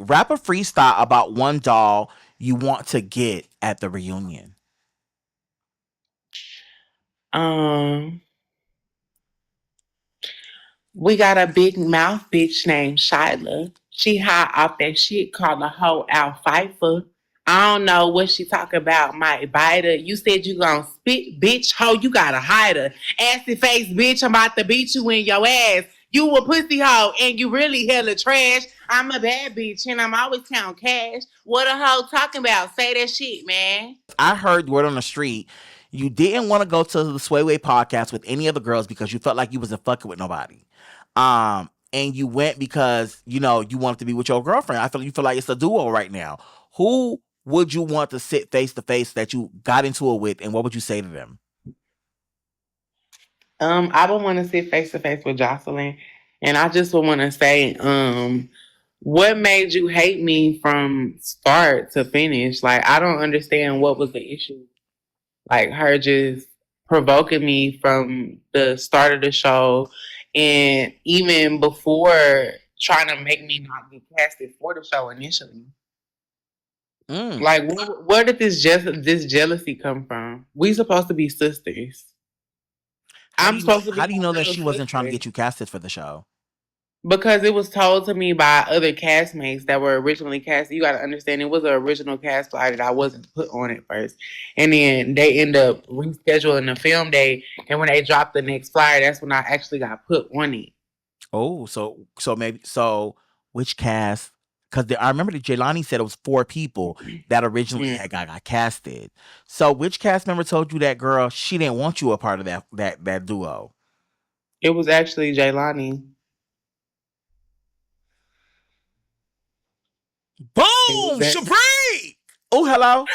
Rap a freestyle about one doll you want to get at the reunion. Um, we got a big mouth bitch named Shylaa. She hot off that shit called a hoe out Pfeiffer. I don't know what she talk about, my biter. You said you gonna spit, bitch, hoe, you gotta hide her. Assy face, bitch, I'm about to beat you in your ass. You a pussy hoe and you really hella trash. I'm a bad bitch and I'm always counting cash. What a hoe talking about? Say that shit, man. I heard word on the street you didn't want to go to the Swayway podcast with any of the girls because you felt like you wasn't fucking with nobody. And you went because you wanted to be with your girlfriend. I feel you feel like it's a duo right now. Who would you want to sit face to face that you got into it with, and what would you say to them? I would want to sit face to face with Jocelyn, and I just would want to say, what made you hate me from start to finish? Like, I don't understand what was the issue. Like her just provoking me from the start of the show, and even before trying to make me not get casted for the show initially. Like, where did this jealousy come from? We supposed to be sisters. I'm supposed to be How do you know that little she wasn't trying to sister. get you casted for the show? Because it was told to me by other castmates that were originally cast. You got to understand, it was an original cast flyer that I wasn't put on at first, and then they end up rescheduling the film day. And when they dropped the next flyer, that's when I actually got put on it. Oh, so which cast? Because I remember that Jelani said it was 4 people that originally had got casted. So which cast member told you that girl she didn't want you a part of that duo? It was actually Jaylani. Boom, Shabri. Oh, hello.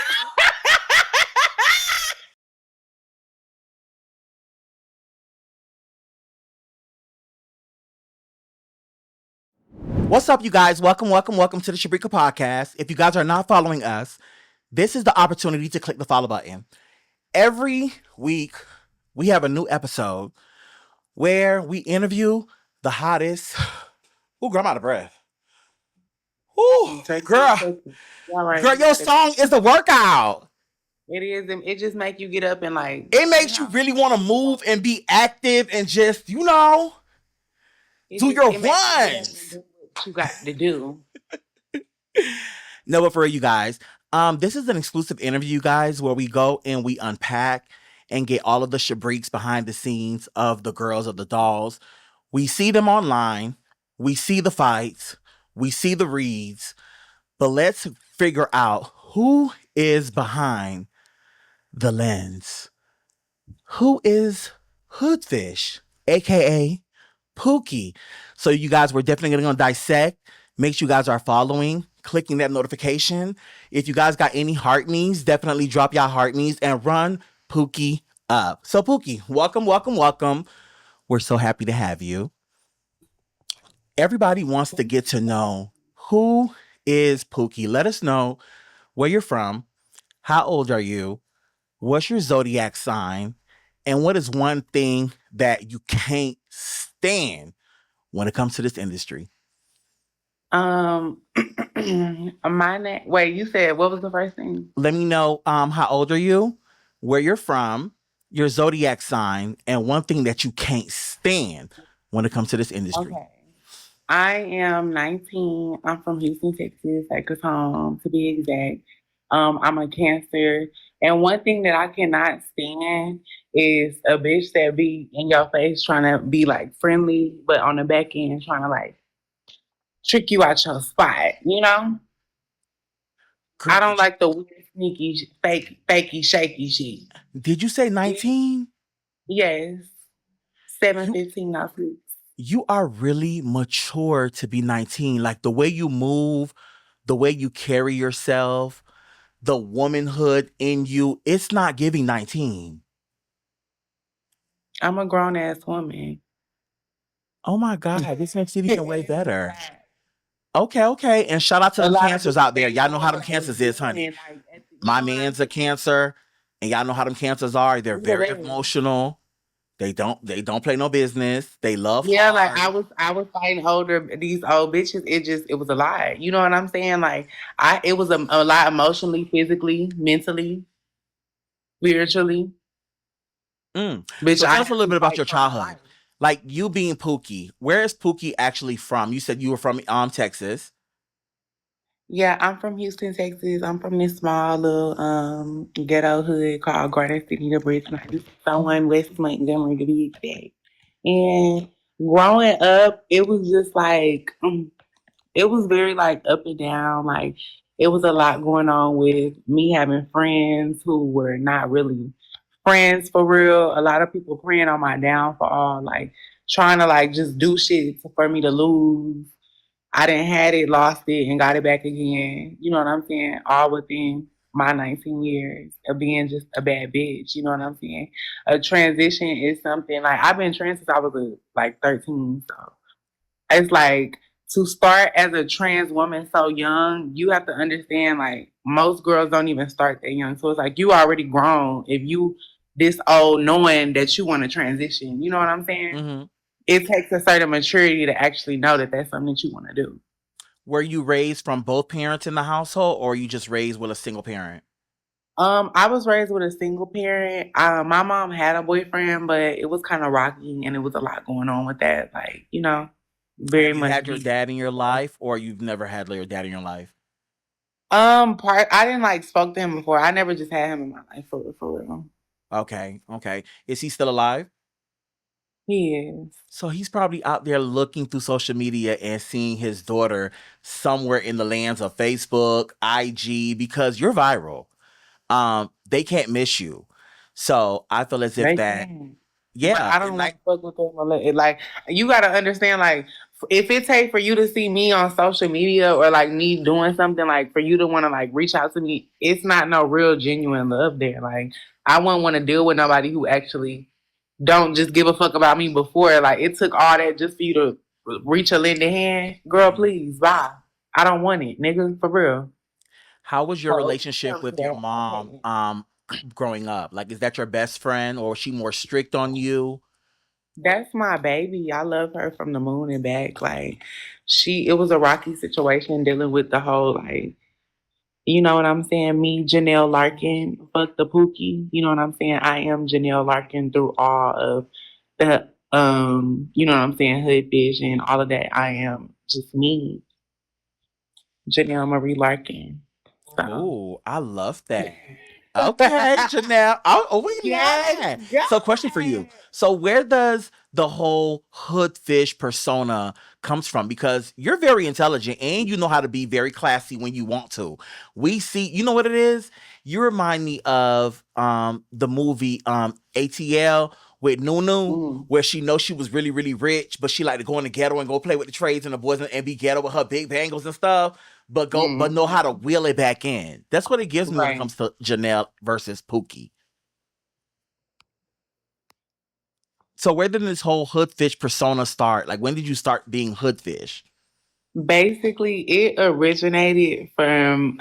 What's up, you guys? Welcome to the Shabrika podcast. If you guys are not following us, this is the opportunity to click the follow button. Every week, we have a new episode where we interview the hottest. Oh, girl, I'm out of breath. Oh, girl, your song is a workout. It is. It just makes you get up and like. It makes you really want to move and be active and just do your runs. You got to do. No, but for you guys, this is an exclusive interview, you guys, where we go and we unpack and get all of the shabriks behind the scenes of the girls, of the dolls. We see them online, we see the fights, we see the reads, but let's figure out who is behind the lens. Who is Hoodfish, aka Pookie? So you guys, we're definitely going to dissect. Make sure you guys are following, clicking that notification. If you guys got any heart knees, definitely drop your heart knees and run Pookie up. So Pookie, welcome. We're so happy to have you. Everybody wants to get to know who is Pookie. Let us know where you're from, how old are you, what's your zodiac sign, and what is one thing that you can't stand when it comes to this industry? My name. Wait, you said what was the first thing? Let me know how old are you, where you're from, your zodiac sign, and one thing that you can't stand when it comes to this industry. Okay. I am 19. I'm from Houston, Texas, Acres Home to be exact. I'm a Cancer, and one thing that I cannot stand is a bitch that be in your face trying to be like friendly, but on the back end trying to like trick you out your spot. You know, I don't like the weird, sneaky, fakey, shaky shit. Did you say 19? Yes, 7:15 off. You are really mature to be 19. Like the way you move, the way you carry yourself, the womanhood in you, it's not giving 19. I'm a grown ass woman. Oh my God, this makes it even way better. Okay. And shout out to the cancers out there. Y'all know how them cancers is, honey. My man's a Cancer, and y'all know how them cancers are. They're very emotional. They don't play no business. They love Yeah, like hard. I was fighting older these old bitches. It was a lot. You know what I'm saying? Like it was a lot emotionally, physically, mentally, spiritually, bitch. So I tell us a had little to bit about fight your for my childhood. life. Like you being Pookie. Where is Pookie actually from? You said you were from Texas. Yeah, I'm from Houston, Texas. I'm from this small little ghetto hood called Garden City, the Bridge, someone West Montgomery to be exact. And growing up, it was just like it was very like up and down. Like it was a lot going on with me having friends who were not really friends for real. A lot of people praying on my downfall, like trying to like just do shit for me to lose. I didn't had it, lost it, and got it back again. You know what I'm saying? All within my 19 years of being just a bad bitch. You know what I'm saying? A transition is something like I've been trans since I was like 13. So it's like to start as a trans woman so young, you have to understand like most girls don't even start that young. So it's like you already grown if you this old knowing that you want to transition. You know what I'm saying? Hmm. It takes a certain maturity to actually know that that's something that you want to do. Were you raised from both parents in the household, or you just raised with a single parent? I was raised with a single parent. My mom had a boyfriend, but it was kind of rocky, and it was a lot going on with that. Like, very Have you much had your deep. dad in your life, or you've never had your dad in your life? Part I didn't like spoke to him before. I never just had him in my life for real. Okay, okay. Is he still alive? He is. So he's probably out there looking through social media and seeing his daughter somewhere in the lands of Facebook, IG, because you're viral. They can't miss you. So I feel as if They that, can. But yeah, I and don't want like, to fuck with them. Like, you got to understand, like, if it takes for you to see me on social media or like me doing something, like for you to want to like reach out to me, it's not no real genuine love there. Like, I wouldn't want to deal with nobody who actually don't just give a fuck about me before. Like, it took all that just for you to reach a lending hand. Girl, mhm. please, bye. I don't want it, nigga, for real. How was your So, relationship comes to with your that. I mom can't. growing up? Like, is that your best friend, or was she more strict on you? That's my baby. I love her from the moon and back. Like it was a rocky situation dealing with the whole like, you know what I'm saying? Me, Janelle Larkin, fuck the Pookie. You know what I'm saying? I am Janelle Larkin through all of the you know what I'm saying, Hoodfish and all of that. I am just me, Janelle Marie Larkin. So Oh, I love that. Okay, Janelle. Oh, we yes, love that. So, question for you. God. So, where does the whole hoodfish persona comes from? Because you're very intelligent and you know how to be very classy when you want to. We see, you know what it is? You remind me of the movie ATL with Nunu, Mm, where she knows she was really, really rich, but she like to go in the ghetto and go play with the trades and the boys and be ghetto with her big bangles and stuff, but know how to mm, wheel it back in. That's what it gives me when it right. comes to Janelle versus Pookie. So where did this whole hoodfish persona start? Like when did you start being hoodfish? Basically, it originated from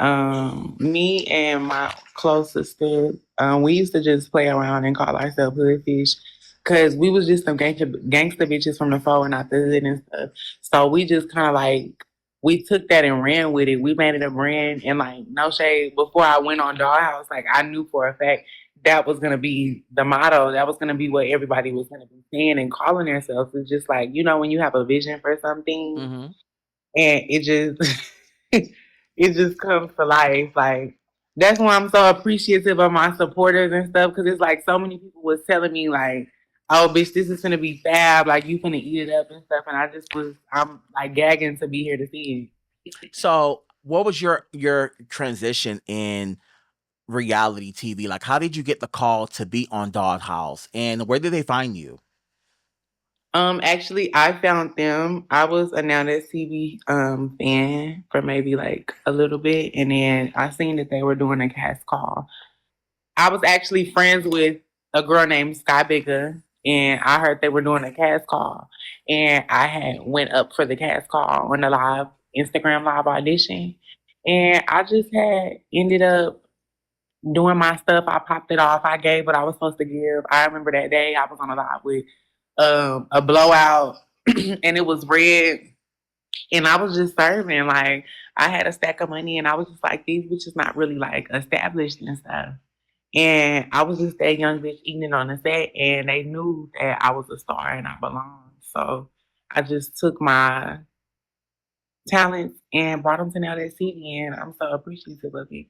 me and my close sister. We used to just play around and call ourselves Hoodfish because we was just some gangster bitches from the four and out the hood and stuff. So we just kind of like we took that and ran with it. We made it a brand and like no shade. Before I went on Dollhouse, like I knew for a fact that was gonna be the motto. That was gonna be what everybody was gonna be saying and calling themselves. It's just like when you have a vision for something Mm-hmm. and it just it just comes to life. Like that's why I'm so appreciative of my supporters and stuff because it's like so many people was telling me like, "Oh, bitch, this is gonna be fab. Like you gonna eat it up and stuff." And I'm like gagging to be here to see it. So what was your transition in reality TV? Like how did you get the call to be on Doghouse and where did they find you? Actually, I found them. I was a Now That TV fan for maybe like a little bit, and then I seen that they were doing a cast call. I was actually friends with a girl named Sky Bigger, and I heard they were doing a cast call, and I had went up for the cast call on the Instagram live audition, and I just had ended up doing my stuff. I popped it off. I gave what I was supposed to give. I remember that day I was on a live with a blowout and it was red and I was just serving. Like I had a stack of money and I was just like, these bitches not really like established and stuff. And I was just that young bitch eating it on the set and they knew that I was a star and I belonged. So I just took my talents and brought them to now that city and I'm so appreciative of it.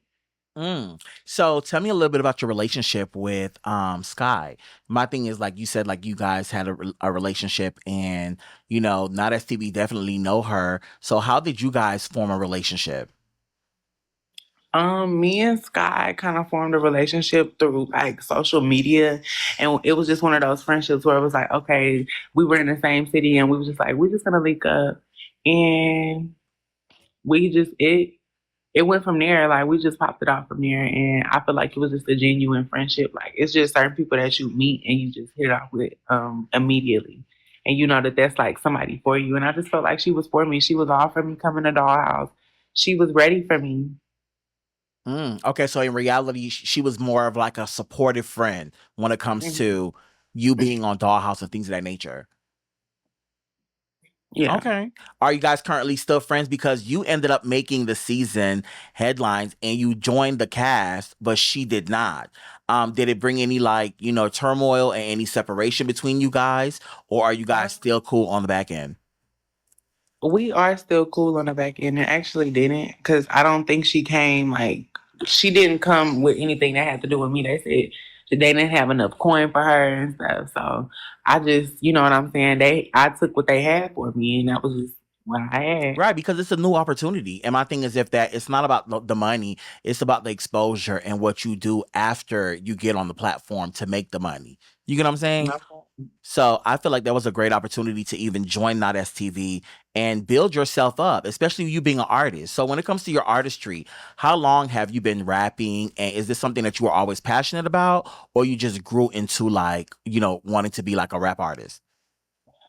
Mm. So tell me a little bit about your relationship with Sky. My thing is like you said, like you guys had a relationship, and not STV definitely know her. So how did you guys form a relationship? Me and Sky kind of formed a relationship through like social media, and it was just one of those friendships where it was like, okay, we were in the same city, and we was just like, we're just gonna link up, and we just it went from there. Like we just popped it off from there, and I feel like it was just a genuine friendship. Like it's just certain people that you meet and you just hit it off with immediately, and you know that that's like somebody for you. And I just felt like she was for me. She was all for me coming to Dollhouse. She was ready for me. Okay, so in reality, she was more of like a supportive friend when it comes Mhm. to you being on Dollhouse and things of that nature. Yeah. Okay. Are you guys currently still friends? Because you ended up making the season headlines and you joined the cast, but she did not. Did it bring any like, turmoil and any separation between you guys? Or are you guys still cool on the back end? We are still cool on the back end. It actually didn't because I don't think she came like she didn't come with anything that had to do with me. They said that they didn't have enough coin for her and stuff. So I just, you know what I'm saying? I took what they had for me, and that was just what I had. Right, because it's a new opportunity. And my thing is if that it's not about the money, it's about the exposure and what you do after you get on the platform to make the money. You get what I'm saying? So I feel like that was a great opportunity to even join Not STV and build yourself up, especially you being an artist. So when it comes to your artistry, how long have you been rapping? And is this something that you were always passionate about, or you just grew into like, wanting to be like a rap artist?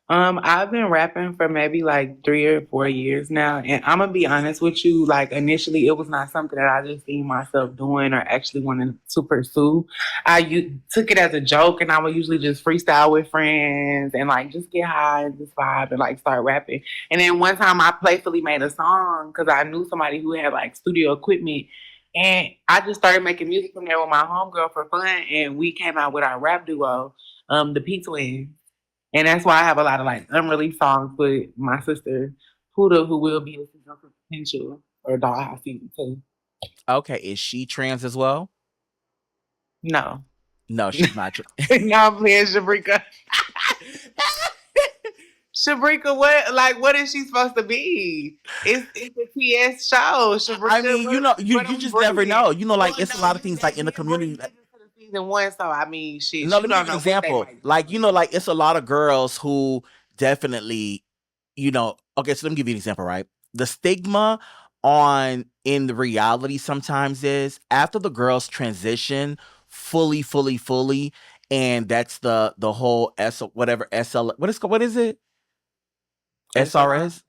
I've been rapping for maybe like 3 or 4 years now, and I'm gonna be honest with you. Like initially, it was not something that I just seen myself doing or actually wanted to pursue. Took it as a joke, and I would usually just freestyle with friends and like just get high and just vibe and like start rapping. And then one time, I playfully made a song because I knew somebody who had like studio equipment. And I just started making music from there with my homegirl for fun, and we came out with our rap duo, the P Twins. And that's why I have a lot of like unreleased songs with my sister, Huda, who will be in season for potential or Dollhouse season 2. Okay, is she trans as well? No. No, she's not. No, I'm playing Shabrika. Shabrika, what is she supposed to be? It's a TS show. I Shabrika, mean, you what you I'm just never bringing. know. Well, Like it's a no, lot of things like in the you already community. listened to the season 1, so I mean, shit, No, you let me give don't you an know what they example. might be Like, doing. like it's a lot of girls who definitely, okay, so let me give you an example, right? The stigma on in the reality sometimes is after the girls transition fully, and that's the whole whatever SL what is it? SLI. SRS?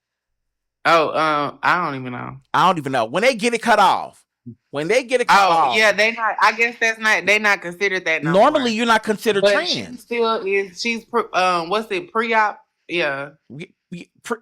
Oh, I don't even know. I don't even know. When they get it cut off. When they get it cut Oh off, yeah, they not. I guess that's not. They not considered that no normally more. you're not considered But she trans. still is. She's what's it? Pre-op. Yeah,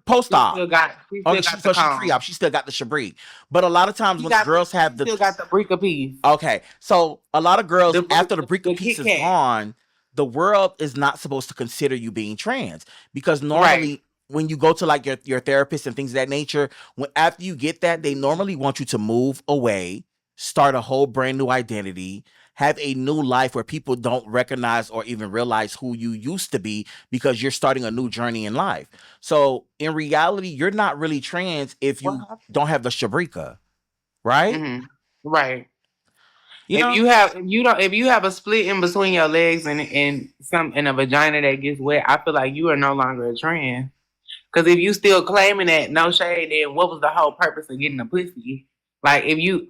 Post she op. still got. She Okay, still got the so she pre-op. cone. She still got the Chabris. But a lot of times She when the got. girls have She the still got the Brika piece. okay, so a lot of girls after the Breaker The piece Kit is Kat. gone, the world is not supposed to consider you being trans because Right. normally when you go to like your therapist and things of that nature, when after you get that, they normally want you to move away, start a whole brand new identity, have a new life where people don't recognize or even realize who you used to be because you're starting a new journey in life. So in reality, you're not really trans if What you happened? don't have the Shabrika, right? Right. You know? If you have a split in between your legs and some in a vagina that gets wet, I feel like you are no longer a trans. Because if you still claiming that no shade, then what was the whole purpose of getting a pussy? If you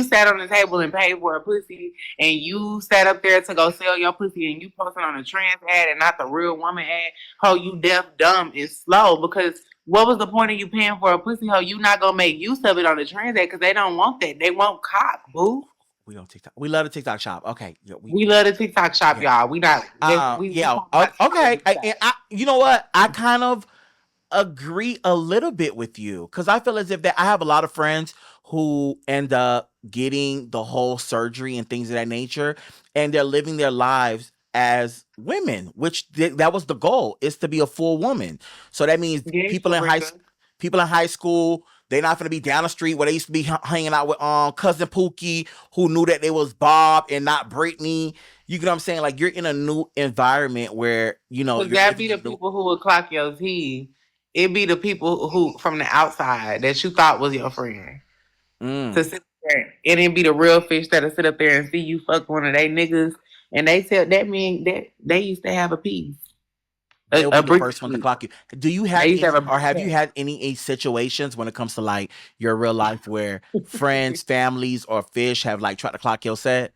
sat on the table and paid for a pussy and you sat up there to go sell your pussy and you posted on a trans ad and not the real woman ad, ho, you deaf, dumb, and slow. Because what was the point of you paying for a pussy, ho? You not gonna make use of it on the trans ad because they don't want that. They want cock, boo. We don't TikTok. We love the TikTok shop. Okay. Yeah, We love the TikTok shop, yeah. y'all. We not we Yeah. talk about Okay. TikTok. You know what? I kind of agree a little bit with you because I feel as if that I have a lot of friends who end up getting the whole surgery and things of that nature, and they're living their lives as women, which that was the goal, is to be a full woman. So that means Yes, Shabrika. people in high school, they're not going to be down the street where they used to be hanging out with cousin Pookie, who knew that they was Bob and not Brittany. You get what I'm saying? Like you're in a new environment where Cause you're that living be a the new. people who would clock your teeth. It be the people who from the outside that you thought was your friend. To Mm. sit there and it be the real fish that'll sit up there and see you fuck one of they niggas and they tell that mean that they used to have a piece. They'll A be the brick first one to piece. clock you. Do you They have used to have any, a or brick have you had any situations when it comes to like your real life where friends, families, or fish have like tried to clock your set?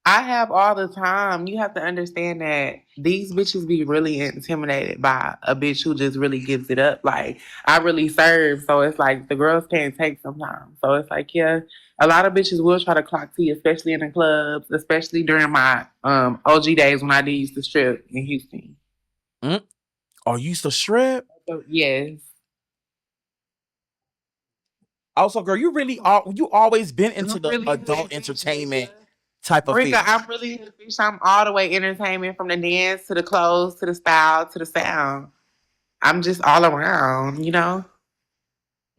I have all the time. You have to understand that these bitches be really intimidated by a bitch who just really gives it up. Like I really serve, so it's like the girls can't take sometimes. So it's like, yeah, a lot of bitches will try to clock T, especially in the clubs, especially during my OG days when I did used to strip in Houston. Mm? Or you used to strip? So, yes. Also, girl, you always been into I'm the really adult hood bitch, entertainment Rika. type of Rika, field. I'm really hood bitch. I'm all the way entertainment from the dance to the clothes to the style to the sound. I'm just all around, you know?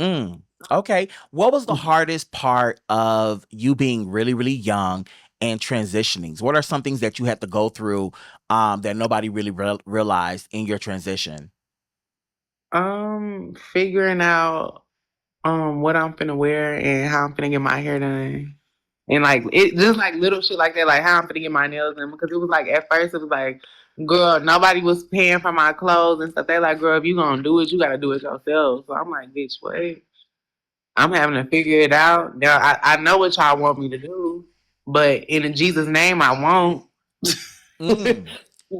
Mm. Okay. What was the hardest part of you being really, really young and transitioning? What are some things that you had to go through that nobody really realized in your transition? Figuring out what I'm finna wear and how I'm finna get my hair done. And like it just like little shit like that, like how I'm finna get my nails done. Because it was like at first it was like, girl, nobody was paying for my clothes and stuff. They like, girl, if you gonna do it, you gotta do it yourself. So I'm like, bitch, what? I'm having to figure it out. Now I know what y'all want me to do, but in Jesus' name I won't. Mm.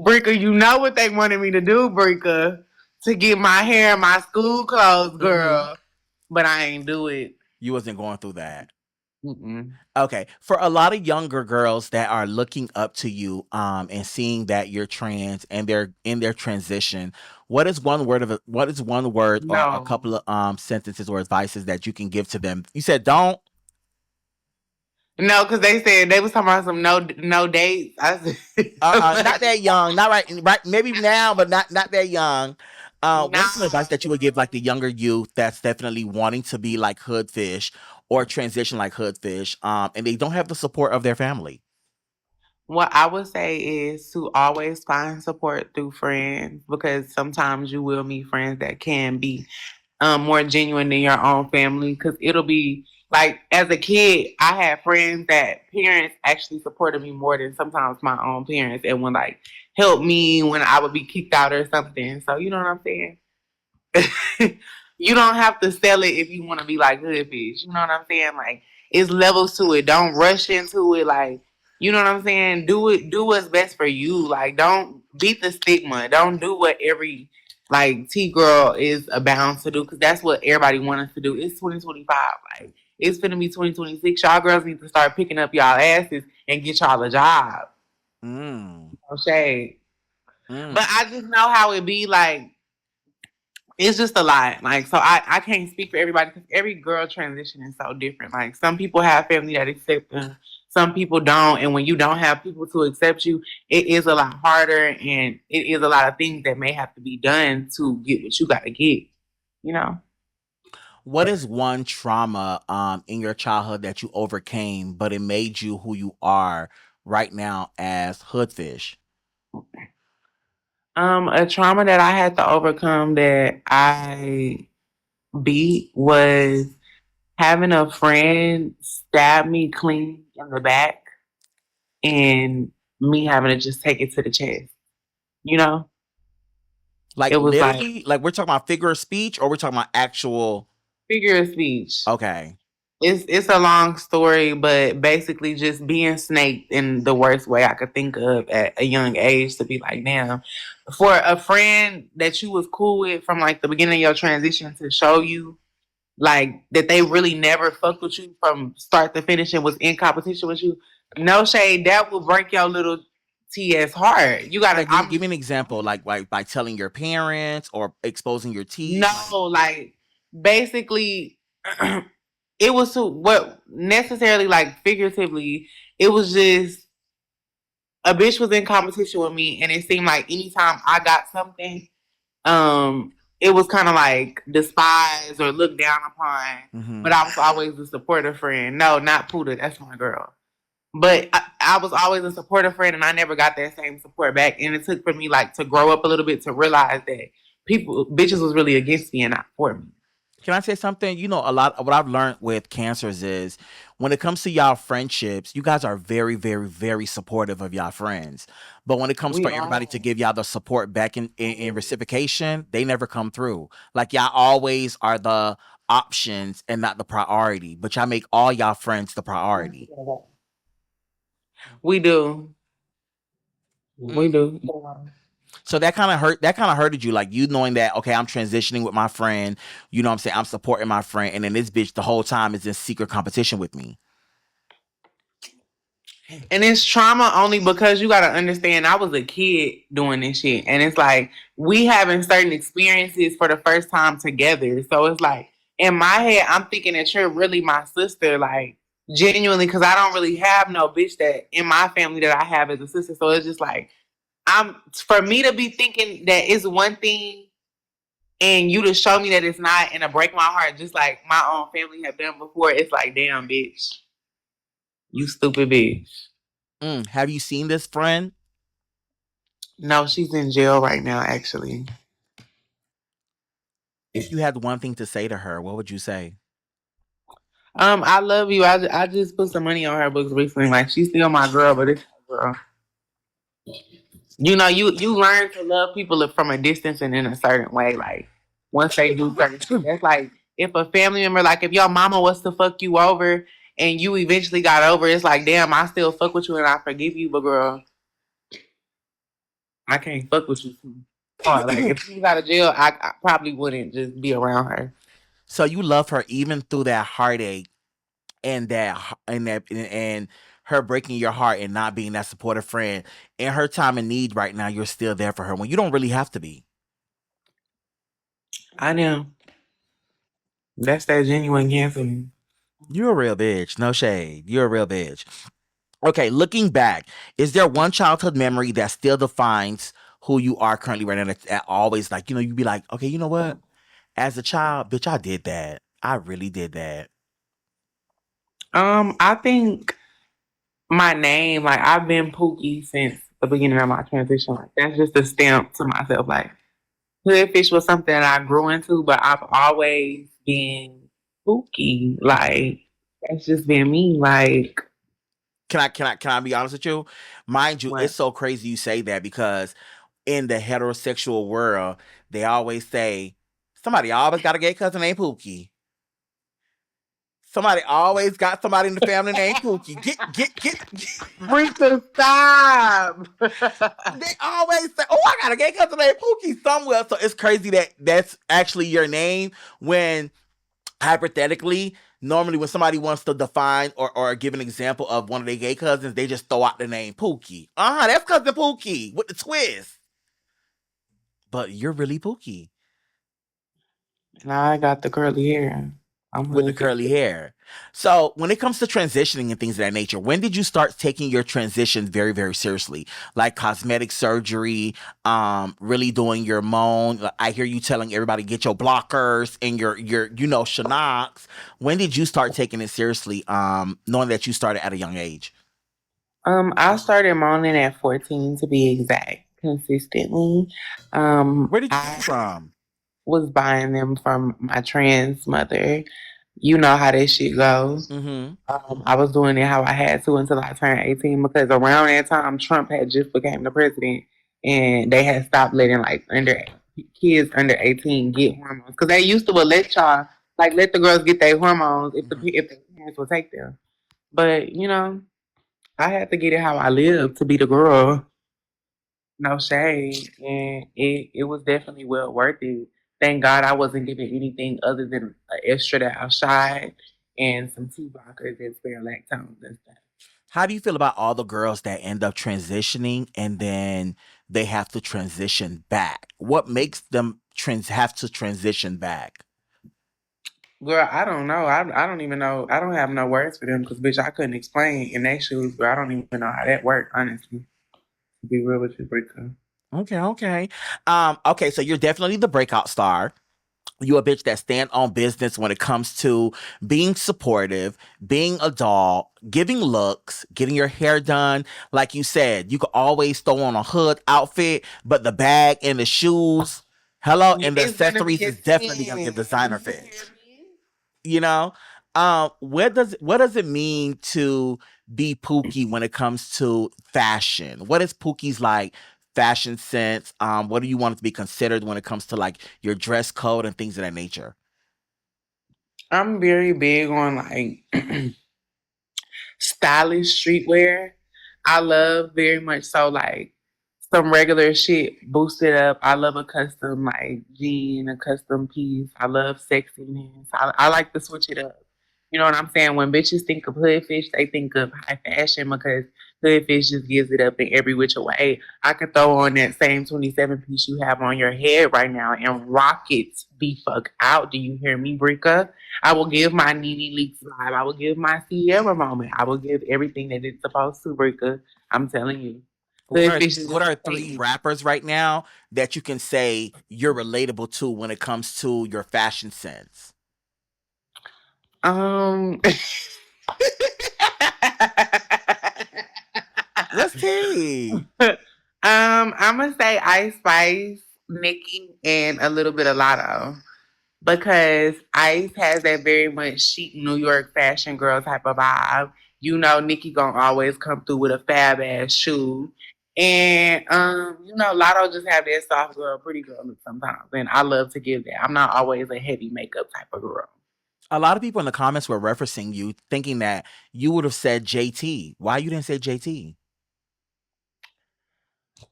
Brinker, you know what they wanted me to do, Brinker. To get my hair and my school clothes, Hmm. girl. But I ain't do it. You wasn't going through that. Mm-mm. Okay. For a lot of younger girls that are looking up to you and seeing that you're trans and they're in their transition, what is one word or a No. couple of sentences or advices that you can give to them? You said don't. No, because they said they was talking about some no dates. I said, Not that young, not right, maybe now, but not that young. What is some no. advice that you would give like the younger youth that's definitely wanting to be like Hoodfish or transition like Hoodfish, and they don't have the support of their family? What I would say is to always find support through friends because sometimes you will meet friends that can be more genuine than your own family because it'll be like as a kid I had friends that parents actually supported me more than sometimes my own parents and would like help me when I would be kicked out or something, so you know what I'm saying. You don't have to sell it if you want to be like Hoodfish. You know what I'm saying? Like it's levels to it. Don't rush into it. Like you know what I'm saying? Do it. Do what's best for you. Like don't beat the stigma. Don't do what every like T girl is bound to do because that's what everybody wants us to do. It's 2025. Like it's gonna be 2026. Y'all girls need to start picking up y'all asses and get y'all a job. Mm, No shade. But mm. I just know how it be like it's just a lot. Like, so I can't speak for everybody because every girl transition is so different. Like, some people have family that accept them, some people don't. And when you don't have people to accept you, it is a lot harder and it is a lot of things that may have to be done to get what you got to get, you know? What is one trauma in your childhood that you overcame, but it made you who you are right now as Hoodfish? A trauma that I had to overcome that I beat was having a friend stab me clean in the back and me having to just take it to the chest. You know, Like it was like literally, like we're talking about figure of speech, or we're talking about actual. figure of speech. Okay. It's a long story, but basically just being snaked in the worst way I could think of at a young age to be like, damn, for a friend that you was cool with from like the beginning of your transition to show you like that they really never fucked with you from start to finish and was in competition with you, no shade, that will break your little TS heart. You gotta, Like, give me an example, like by telling your parents or exposing your teeth. Like, no, like basically it was to what necessarily like figuratively, it was just a bitch was in competition with me and it seemed like anytime I got something, it was kind of like despised or looked down upon. mm-hmm. But I was always a supportive friend. No, not Puda, that's my girl. But I was always a supportive friend, and I never got that same support back. And it took for me like to grow up a little bit to realize that bitches was really against me and not for me. Can I say something? You know, a lot of what I've learned with cancers is when it comes to y'all friendships, you guys are very, very, very supportive of y'all friends. But when it comes We for everybody are. to give y'all the support back in reciprocation, they never come through. Like y'all always are the options and not the priority. But y'all make all y'all friends the priority. We do. We Mm. do. So that kind of hurt. That kind of hurted you, like you knowing that okay, I'm transitioning with my friend. You know what I'm saying? I'm supporting my friend, and then this bitch the whole time is in secret competition with me. And it's trauma only because you gotta understand I was a kid doing this shit. And it's like we having certain experiences for the first time together. So it's like in my head, I'm thinking that you're really my sister, like genuinely, because I don't really have no bitch that in my family that I have as a sister. So it's just like I'm for me to be thinking that it's one thing and you to show me that it's not and to break my heart just like my own family have done before, it's like damn bitch. You stupid bitch. Have you seen this friend? No, she's in jail right now, actually. If you had one thing to say to her, what would you say? I love you. I just put some money on her books recently. Like she's still my girl, but it's her girl. You know, you learn to love people from a distance and in a certain way. Like once they do certain shit, that's like if a family member, like if your mama was to fuck you over and you eventually got over, it's like damn, I still fuck with you and I forgive you, but girl, I can't fuck with you. Like if she got out of jail, I probably wouldn't just be around her. So you love her even through that heartache and and her breaking your heart and not being that supportive friend. In her time of need right now, you're still there for her when you don't really have to be. I know that's that genuine cancer. You're a real bitch. No shade. You're a real bitch. Okay, looking back, is there one childhood memory that still defines who you are currently right now? That always like, you be like, okay, you know what? As a child, bitch, I did that. I really did that. I think my name, like I've been Pookie since the beginning of my transition. Like that's just a stamp to myself. Like Hoodfish was something that I grew into, but I've always been Pookie. Like that's just been me. Like Can I be honest with you? Mind you, it's what? so crazy you say that because in the heterosexual world, they always say somebody always got a gay cousin named Pookie. Somebody always got somebody in the family named Pookie. Get. Rita, stop. They always say, "Oh, I got a gay cousin named Pookie somewhere." So it's crazy that that's actually your name. When hypothetically, normally when somebody wants to define or give an example of one of their gay cousins, they just throw out the name Pookie. That's cousin Pookie with the twist. But you're really Pookie Now I got the curly hair. I'm with the Hoodfish. curly hair. So when it comes to transitioning and things of that nature, when did you start taking your transitions very, very seriously? Like cosmetic surgery, really doing your moan. Like, I hear you telling everybody get your blockers and your Shanox. When did you start taking it seriously? Knowing that you started at a young age. I started moaning at 14 to be exact, consistently. Where did you get I it from? was buying them from my trans mother. You know how this shit goes. Mm-hmm. I was doing it how I had to until I turned 18 because around that time Trump had just became the president and they had stopped letting like kids under 18 get hormones because they used to let y'all like let the girls get their hormones if the parents would take them. But you know, I had to get it how I lived to be the girl. No shade, and it was definitely well worth it. Thank God I wasn't given anything other than an extra that I shot and some tea blockers and spare lactones and stuff. How do you feel about all the girls that end up transitioning and then they have to transition back? What makes them have to transition back? Girl, I don't know. I don't even know. I don't have no words for them because, bitch, I couldn't explain in their shoes, but I don't even know how that worked, honestly. To be real with you, Brica. Okay, okay. Okay, so you're definitely the breakout star. You a bitch that stand on business when it comes to being supportive, being a doll, giving looks, getting your hair done. Like you said, you could always throw on a hood outfit, but the bag and the shoes, hello, and the It's gonna accessories be a is definitely gonna get 10. designer You hear fit. me? You know, what does it mean to be Pookie when it comes to fashion? What is Pookie's like fashion sense? What do you want it to be considered when it comes to like your dress code and things of that nature? I'm very big on like stylish streetwear. I love very much so like some regular shit boosted up. I love a custom like jean, a custom piece. I love sexiness. I like to switch it up. You know what I'm saying? When bitches think of Hoodfish, they think of high fashion because Hoodfish just gives it up in every which way. I could throw on that same 27 piece you have on your head right now and rock it the fuck out. Do you hear me, Brika? I will give my Nene Leaks vibe. I will give my Sierra moment. I will give everything that it's supposed to, Brika. I'm telling you. What are Hoodfish is what just a are three statement. rappers right now that you can say you're relatable to when it comes to your fashion sense? Um, Let's see. I'm gonna say Ice Spice, Nicki, and a little bit of Lotto because Ice has that very much chic New York fashion girl type of vibe. You know, Nicki gonna always come through with a fab ass shoe. And you know, Lotto just have that soft girl, pretty girl look sometimes. And I love to give that. I'm not always a heavy makeup type of girl. A lot of people in the comments were referencing you, thinking that you would have said JT. Why you didn't say JT?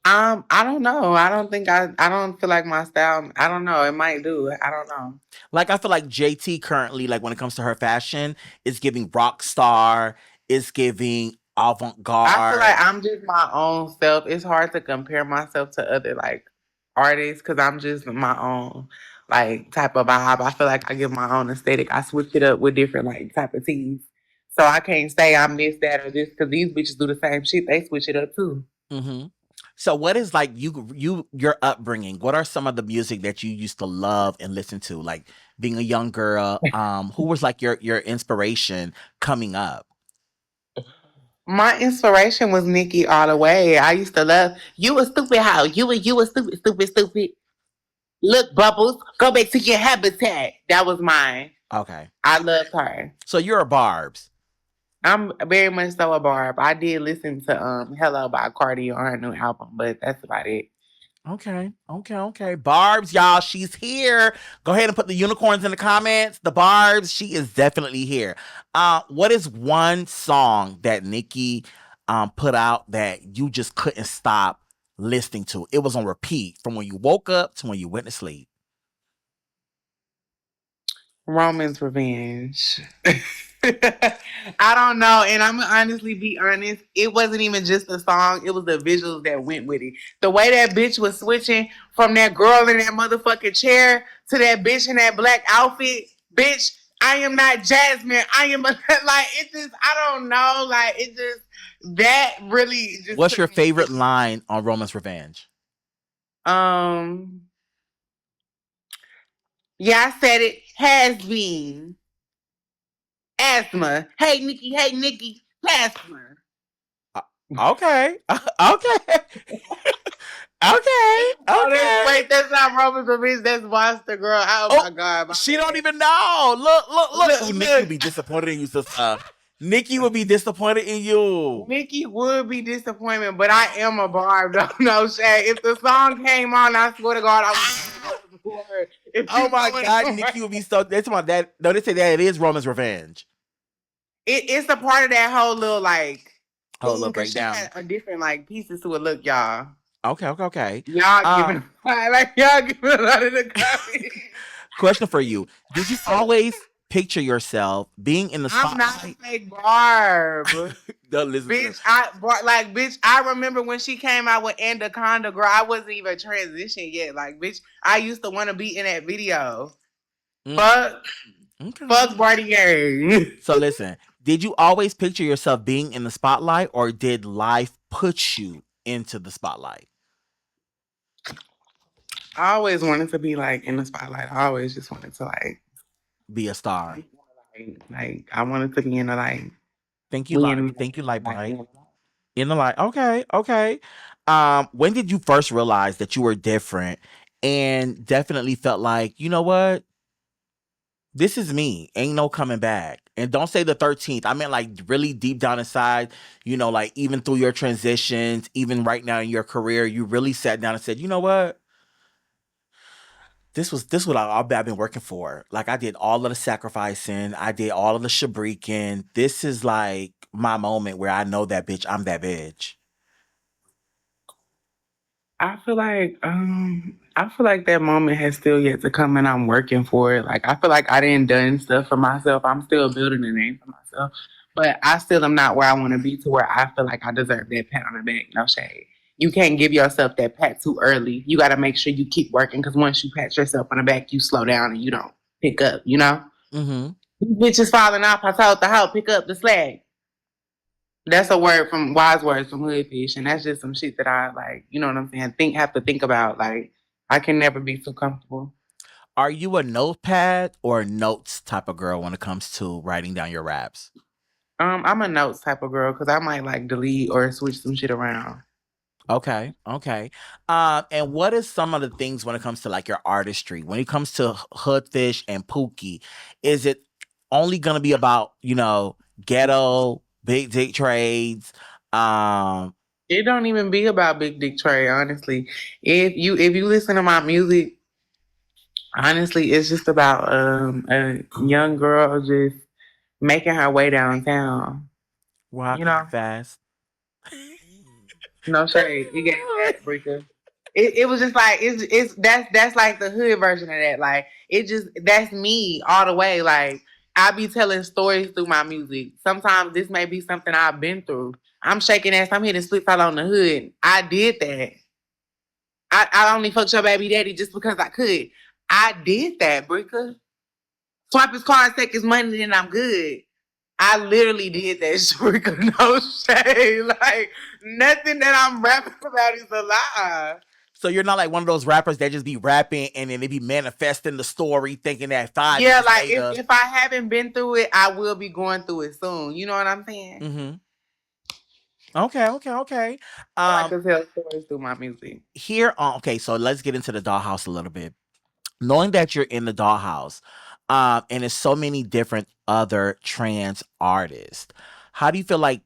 I don't know. I don't feel like my style. I don't know. It might do. I don't know. Like I feel like JT currently, like when it comes to her fashion, is giving rock star, is giving avant I feel garde. like I'm just my own self. It's hard to compare myself to other like artists because I'm just my own like type of vibe. I feel like I give my own aesthetic. I switch it up with different like type of teas. So I can't say I'm this, that, or this because these bitches do the same shit. They switch it up too. Hmm. So what is like your upbringing? What are some of the music that you used to love and listen to? Like being a young girl, who was like your inspiration coming up? My inspiration was Nikki all the way. I used to love you a stupid how you a stupid stupid stupid. Look, Bubbles, go back to your habitat. That was mine. Okay. I loved her. So you're a Barb's. I'm very much so a Barb. I did listen to Hello by Cardi on her new album, but that's about it. Okay, okay, okay. Barb's, y'all, she's here. Go ahead and put the unicorns in the comments. The Barb's, she is definitely here. What is one song that Nikki put out that you just couldn't stop listening to? It was on repeat from when you woke up to when you went to sleep. Roman's Revenge. I don't know, and I'm gonna honestly be honest. It wasn't even just the song; it was the visuals that went with it. The way that bitch was switching from that girl in that motherfucking chair to that bitch in that black outfit. Bitch, I am not Jasmine. I am like it. Just I don't know. Like it just that really just What's took your me favorite deep. line on Roman's Revenge? Um, yeah, I said it has been asthma. Hey Nikki, asthma. Uh, okay, okay, okay, Oh, okay. wait, that's not Roman Revenge. That's Monster Girl. Oh Oh, my God, my she don't bad. even know. Look, look, look. Look, Oh, Nikki would look. be disappointed in you, sister. Nikki would be disappointed in you. Nikki would be disappointment, but I am a barb. No shade. If the song came on, I swear to God, I would for her. If Oh you my know what God, I'm Nikki right. would be so. That's my dad. No, they say that it is Roman's Revenge. It's a part of that whole little like Oh, thing look, because she breakdown. had a different like pieces to it. Look, y'all. Okay, okay, okay. Y'all Uh, giving like y'all giving a lot of the comments. question for you: did you always picture yourself being in the I'm not a spotlight? fake Barb. Don't listen to them. Bitch, I remember when she came out with Anaconda, girl, I wasn't even transitioned yet. Like, bitch, I used to want to be in that video. Mm, Fuck, okay. fuck Barty Gay. So listen, did you always picture yourself being in the spotlight, or did life put you into the spotlight? I always wanted to be like in the spotlight. I always just wanted to Be a star. I wanted to be in the like Thank you, we light. in Thank you, light like bright. In the light. Okay, okay. When did you first realize that you were different and definitely felt like, you know what? This is me. Ain't no coming back. And don't say the 13th. I meant like really deep down inside, like even through your transitions, even right now in your career, you really sat down and said, you know what? This what I've been working for. Like I did all of the sacrificing, I did all of the shabriking. This is like my moment where I know that bitch, I'm that bitch. I feel like that moment has still yet to come and I'm working for it. Like I feel like I didn't done stuff for myself. I'm still building a name for myself. But I still am not where I want to be to where I feel like I deserve that pat on the back. No shade. You can't give yourself that pat too early. You gotta make sure you keep working because once you pat yourself on the back, you slow down and you don't pick up, you know? Mm-hmm. You bitches falling off. I told the hoe, pick up the slack. That's a word from wise words from Hoodfish, and that's just some shit that I like. You know what I'm saying? Have to think about. Like I can never be too comfortable. Are you a notepad or notes type of girl when it comes to writing down your raps? I'm a notes type of girl because I might like delete or switch some shit around. Okay, okay. And what is some of the things when it comes to like your artistry? When it comes to Hoodfish and Pookie, is it only gonna be about ghetto big dick trades? Um, It don't even be about big dick Trey, honestly. If you listen to my music, honestly, it's just about a young girl just making her way downtown. what You happened know, too fast? no shade. You get that, Breaker. It was just like it's that's like the hood version of that. Like it just that's me all the way. Like I be telling stories through my music. Sometimes this may be something I've been through. I'm shaking ass. I'm hitting split out on the hood. I did that. I only fucked your baby daddy just because I could. I did that, Bricker. Swipe his car and take his money, then I'm good. I literally did that, Shabrika. No shade. Like nothing that I'm rapping about is a lie. So you're not like one of those rappers that just be rapping and then they be manifesting the story, thinking that five Yeah, years like later. if I haven't been through it, I will be going through it soon. You know what I'm saying? Mm-hmm. Okay, okay, okay. I like Um, to tell stories through my music. here on okay, so let's get into the dollhouse a little bit. Knowing that you're in the dollhouse, and there's so many different other trans artists, how do you feel like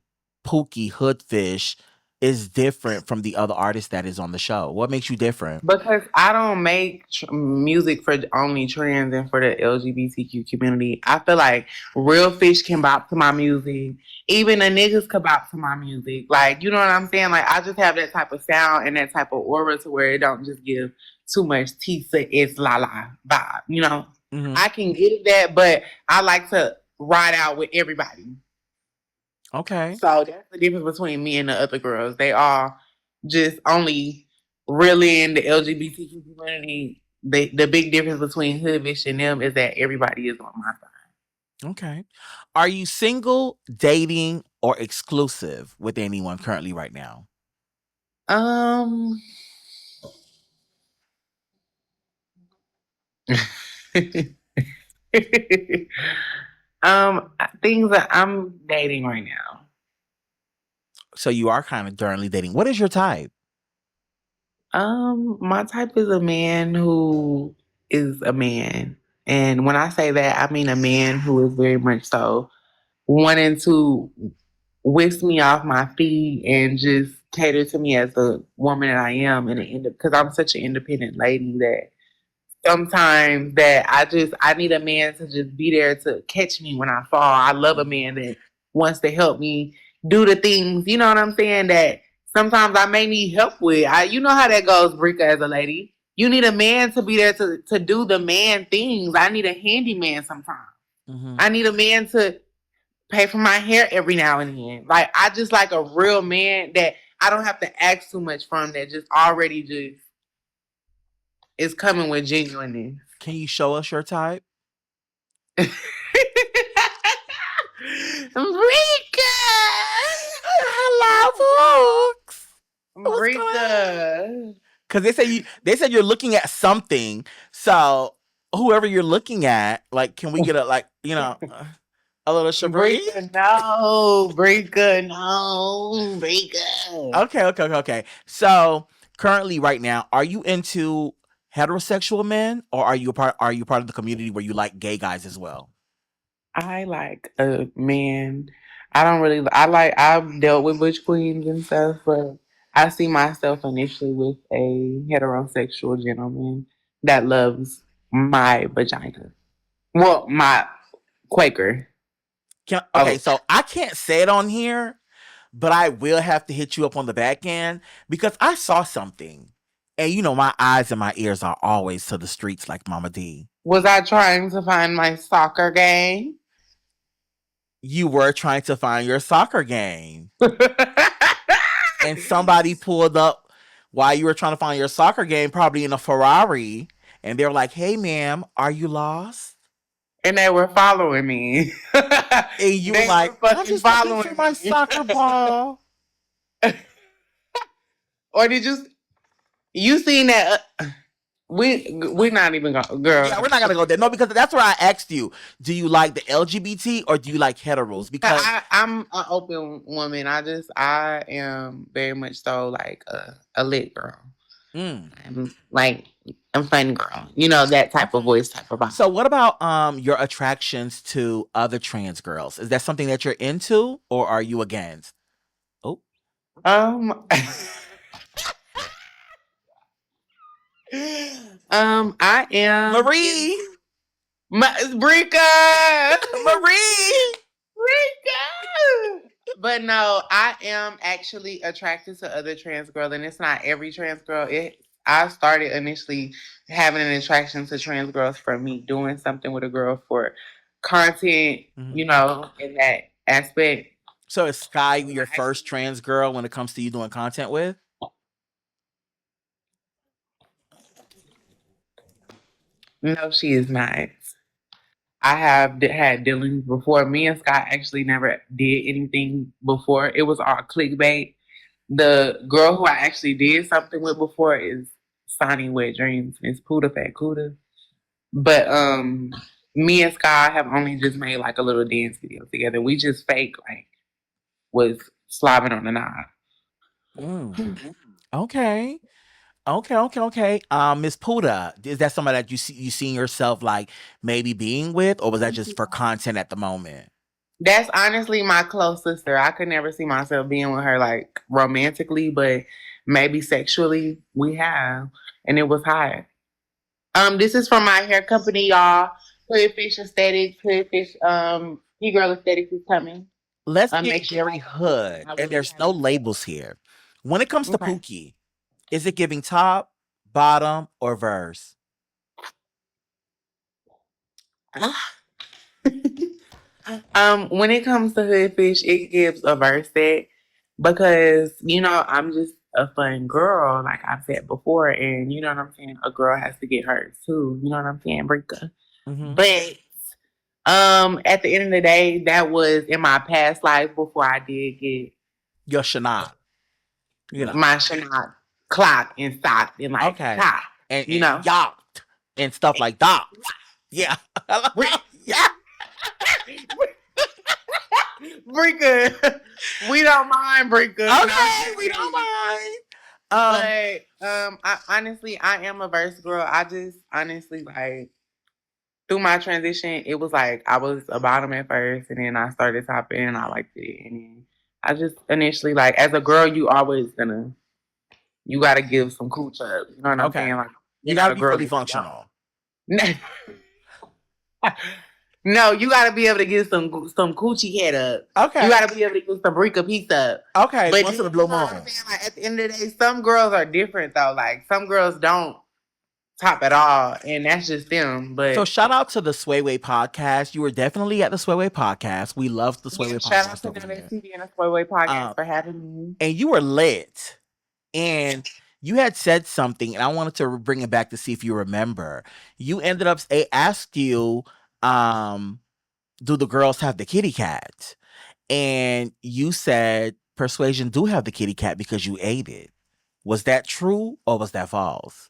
Pookie Hoodfish is different from the other artists that is on the show? What makes you different? Because I don't make music for only trans and for the LGBTQ community. I feel like real fish can bop to my music. Even the niggas can bop to my music. Like, you know what I'm saying? Like, I just have that type of sound and that type of aura to where it don't just give too much Tisa, it's la la vibe. You know, Mm-hmm. I can give that, but I like to ride out with everybody. Okay. So that's the difference between me and the other girls. They are just only really in the LGBTQ community. The big difference between Hoodfish and them is that everybody is on my Okay. Are you single, dating, or exclusive with anyone currently right now? side. Things that I'm dating right now. So you are kind of currently dating. What is your type? My type is a man who is a man. And when I say that, I mean a man who is very much so wanting to whisk me off my feet and just cater to me as the woman that I am and because I'm such an independent lady that sometimes that I need a man to just be there to catch me when I fall. I love a man that wants to help me do the things, you know what I'm saying, that sometimes I may need help with. You know how that goes, Brika, as a lady. You need a man to be there to do the man things. I need a handyman sometimes. Mm-hmm. I need a man to pay for my hair every now and then. Like I just like a real man that I don't have to ask too much from, that just already just is coming with genuineness. Can you show us your type? Rika! Hello, folks. What's going on? Rika! Because they said you're looking at something. So whoever you're looking at, like, can we get a little Shabri? Rika, no! Rika, no! Rika! Okay. So currently, right now, are you into heterosexual men, or are you part of the community where you like gay guys as well? I like a man. I don't really. I've dealt with butch queens and stuff, but I see myself initially with a heterosexual gentleman that loves my vagina. Well, my Quaker. Okay, Oh, so I can't say it on here, but I will have to hit you up on the back end because I saw something. And my eyes and my ears are always to the streets like Mama D. was I trying to find my soccer game? You were trying to find your soccer game. And somebody pulled up while you were trying to find your soccer game, probably in a Ferrari, and they were like, "Hey, ma'am, are you lost?" And they were following me. And you were They were like, "I'm fucking just looking for following my me. soccer ball." Or did you seen that? We're not even going, girl. Yeah, we're not gonna go there. No, because that's where I asked you. Do you like the LGBT or do you like heteros? Because I'm an open woman. I am very much so like a lit girl. mm, I'm like I'm fun girl. You know that type of okay. voice, type of vibe. So what about your attractions to other trans girls? Is that something that you're into or are you against? Oh, Um, I am Marie, Brika. Marie. Rika. But no, I am actually attracted to other trans girls, and it's not every trans girl. I started initially having an attraction to trans girls from me doing something with a girl for content, Mhm. in that aspect. So is Sky I your actually first trans girl when it comes to you doing content with? no, she is not. I have had dealings before. Me and Scott actually never did anything before. It was all clickbait. The girl who I actually did something with before is Sonny Wet Dreams. It's Puda Fat Cuda. But me and Sky have only just made like a little dance video together. We just fake like was slobbing on the knob. Mm. Okay. Okay. Miss Puda, is that somebody that you seen yourself like maybe being with, or was that just for content at the moment? That's honestly my close sister. I could never see myself being with her like romantically, but maybe sexually we have. And it was hot. This is from my hair company, y'all. Hoodfish Aesthetics, Hoodfish, He-Girl Aesthetics is coming. Let's Make get sure very y'all follow them. hood, I and will be there's no having labels here. When it comes to okay. Pookie, is it giving top, bottom, or verse? When it comes to Hoodfish, it gives a verse set because I'm just a fun girl, like I've said before, and you know what I'm saying. A girl has to get hers too. You know what I'm saying, Brika. Mm-hmm. But at the end of the day, that was in my past life before I did get Your Shana, you know. my Chanel clock and stock and like Okay, ha, and you know. yacht and stuff like that. Yeah, yeah. Brika, we don't mind Brika. Okay, we don't mind. But I am a verse girl. I just honestly like through my transition, it was like I was a bottom at first, and then I started topping, and I liked it, and then I just initially like as a girl, you gotta give some cooch up. You know what I'm Okay, saying? Like you you're got not to a be girl fully to be young. functional. No, you gotta be able to get some coochie head up. You Okay. gotta be able to get some Rika piece up. Okay. But Once you in a know blue what I'm moon. saying? Like at the end of the day, some girls are different though. Like some girls don't top at all, and that's just them. So But shout out to the Swayway podcast. You were definitely at the Swayway podcast. We love the yeah, Swayway shout out podcast to over the here. TV and the Spoilway podcast Um, for having me. and you were lit. And you had said something, and I wanted to bring it back to see if you remember. You ended up, they asked you, um, do the girls have the kitty cat? And you said Persuasion do have the kitty cat because you ate it. Was that true or was that false?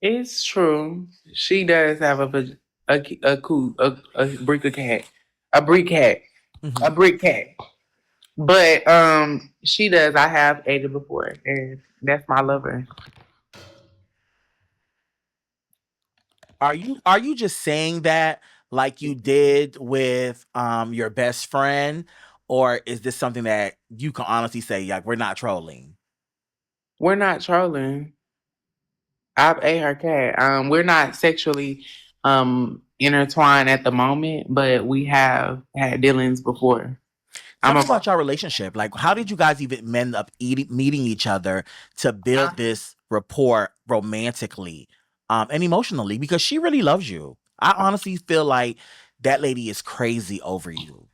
It's true. She does have a brick cat, a brick cat, a Mhm. brick cat. But she does. I have ate it before, and that's my lover. Are you just saying that like you did with your best friend, or is this something that you can honestly say like we're not trolling? We're not trolling. I've ate her cat. We're not sexually intertwined at the moment, but we have had dealings before. Tell I'm me a about your relationship. Like, how did you guys even end up meeting each other to build this rapport romantically, and emotionally? Because she really loves you. I honestly feel like that lady is crazy over you.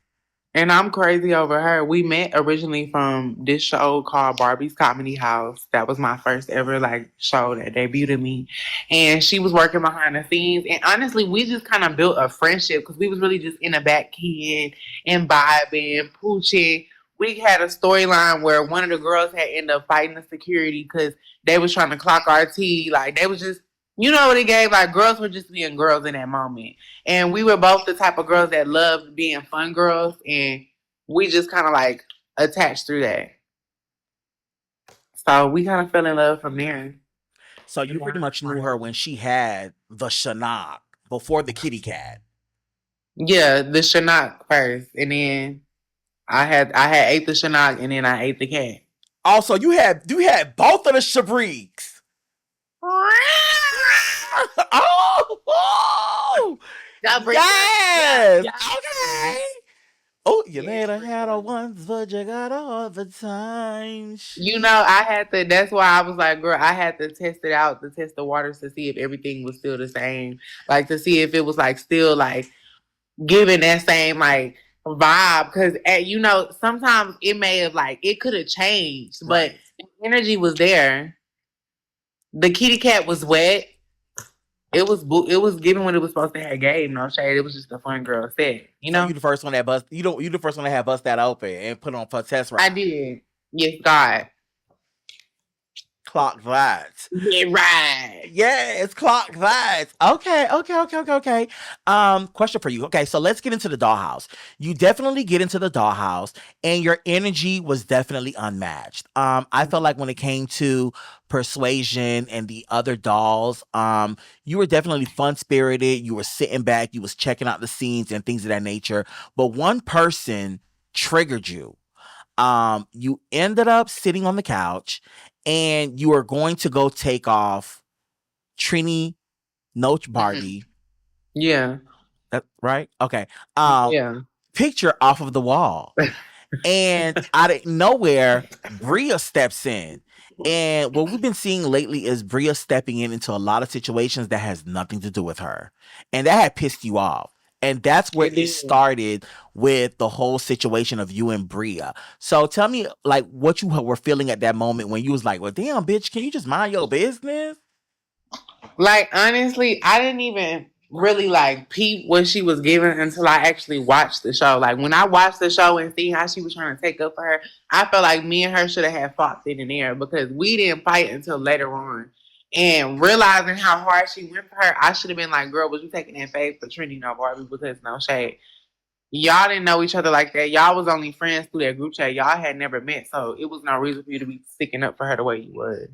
And I'm crazy over her. We met originally from this show called Barbie's Comedy House. That was my first ever like show that debuted me. And she was working behind the scenes. And honestly, we just kind of built a friendship because we was really just in the back kid and vibing, pooching. We had a storyline where one of the girls had ended up fighting the security because they was trying to clock our tea. Like they was just, you know what it gave? Like girls were just being girls in that moment. And we were both the type of girls that loved being fun girls, and we just kind of like attached through that. So we kind of fell in love from there. So you pretty much knew her when she had the Shannock before the kitty cat. Yeah, the Chinook first, and then I had ate the Chinook, and then I ate the cat. Also, you had both of the Shabriks. Oh, oh, Y'all bring yes. yeah, Okay. Oh, you yeah. made a had her once, but you got her all the time. You know, I had to. That's why I was like, girl, I had to test it out, to test the waters to see if everything was still the same, like to see if it was like still like giving that same like vibe because you know sometimes it may have like it could have changed but Right. the energy was there. The kitty cat was wet. It was giving what it was supposed to have gave. No shade, it was just a fun girl set, you So you know. the first one that bust. You don't. You the first one that had bust that open and put on for test I ride. did. Yes, God. Clock that. Yeah, right. Yes, clock that. Okay, okay, okay, okay, okay. Question for you. Okay, so let's get into the dollhouse. You definitely get into the dollhouse, and your energy was definitely unmatched. I felt like when it came to Persuasion and the other dolls, you were definitely fun spirited. You were sitting back, you was checking out the scenes and things of that nature. But one person triggered you. You ended up sitting on the couch and you are going to go take off Trini Noach Mhm. Barbie. Yeah, That right? Okay. Um, yeah. picture off of the wall. And out of nowhere, Bria steps in. And what we've been seeing lately is Bria stepping in into a lot of situations that has nothing to do with her. And that had pissed you off. And that's where It it did. started with the whole situation of you and Bria. So tell me like what you were feeling at that moment when you was like, well, damn, bitch, can you just mind your business? Like honestly, I didn't even really like peep what she was giving until I actually watched the show. Like when I watched the show and see how she was trying to take up for her, I felt like me and her should have had fought then and there because we didn't fight until later on. And realizing how hard she went for her, I should have been like, "Girl, was you taking that fade for Trinity, no Barbie?" Because no shade, y'all didn't know each other like that. Y'all was only friends through that group chat. Y'all had never met, so it was no reason for you to be sticking up for her the way you was.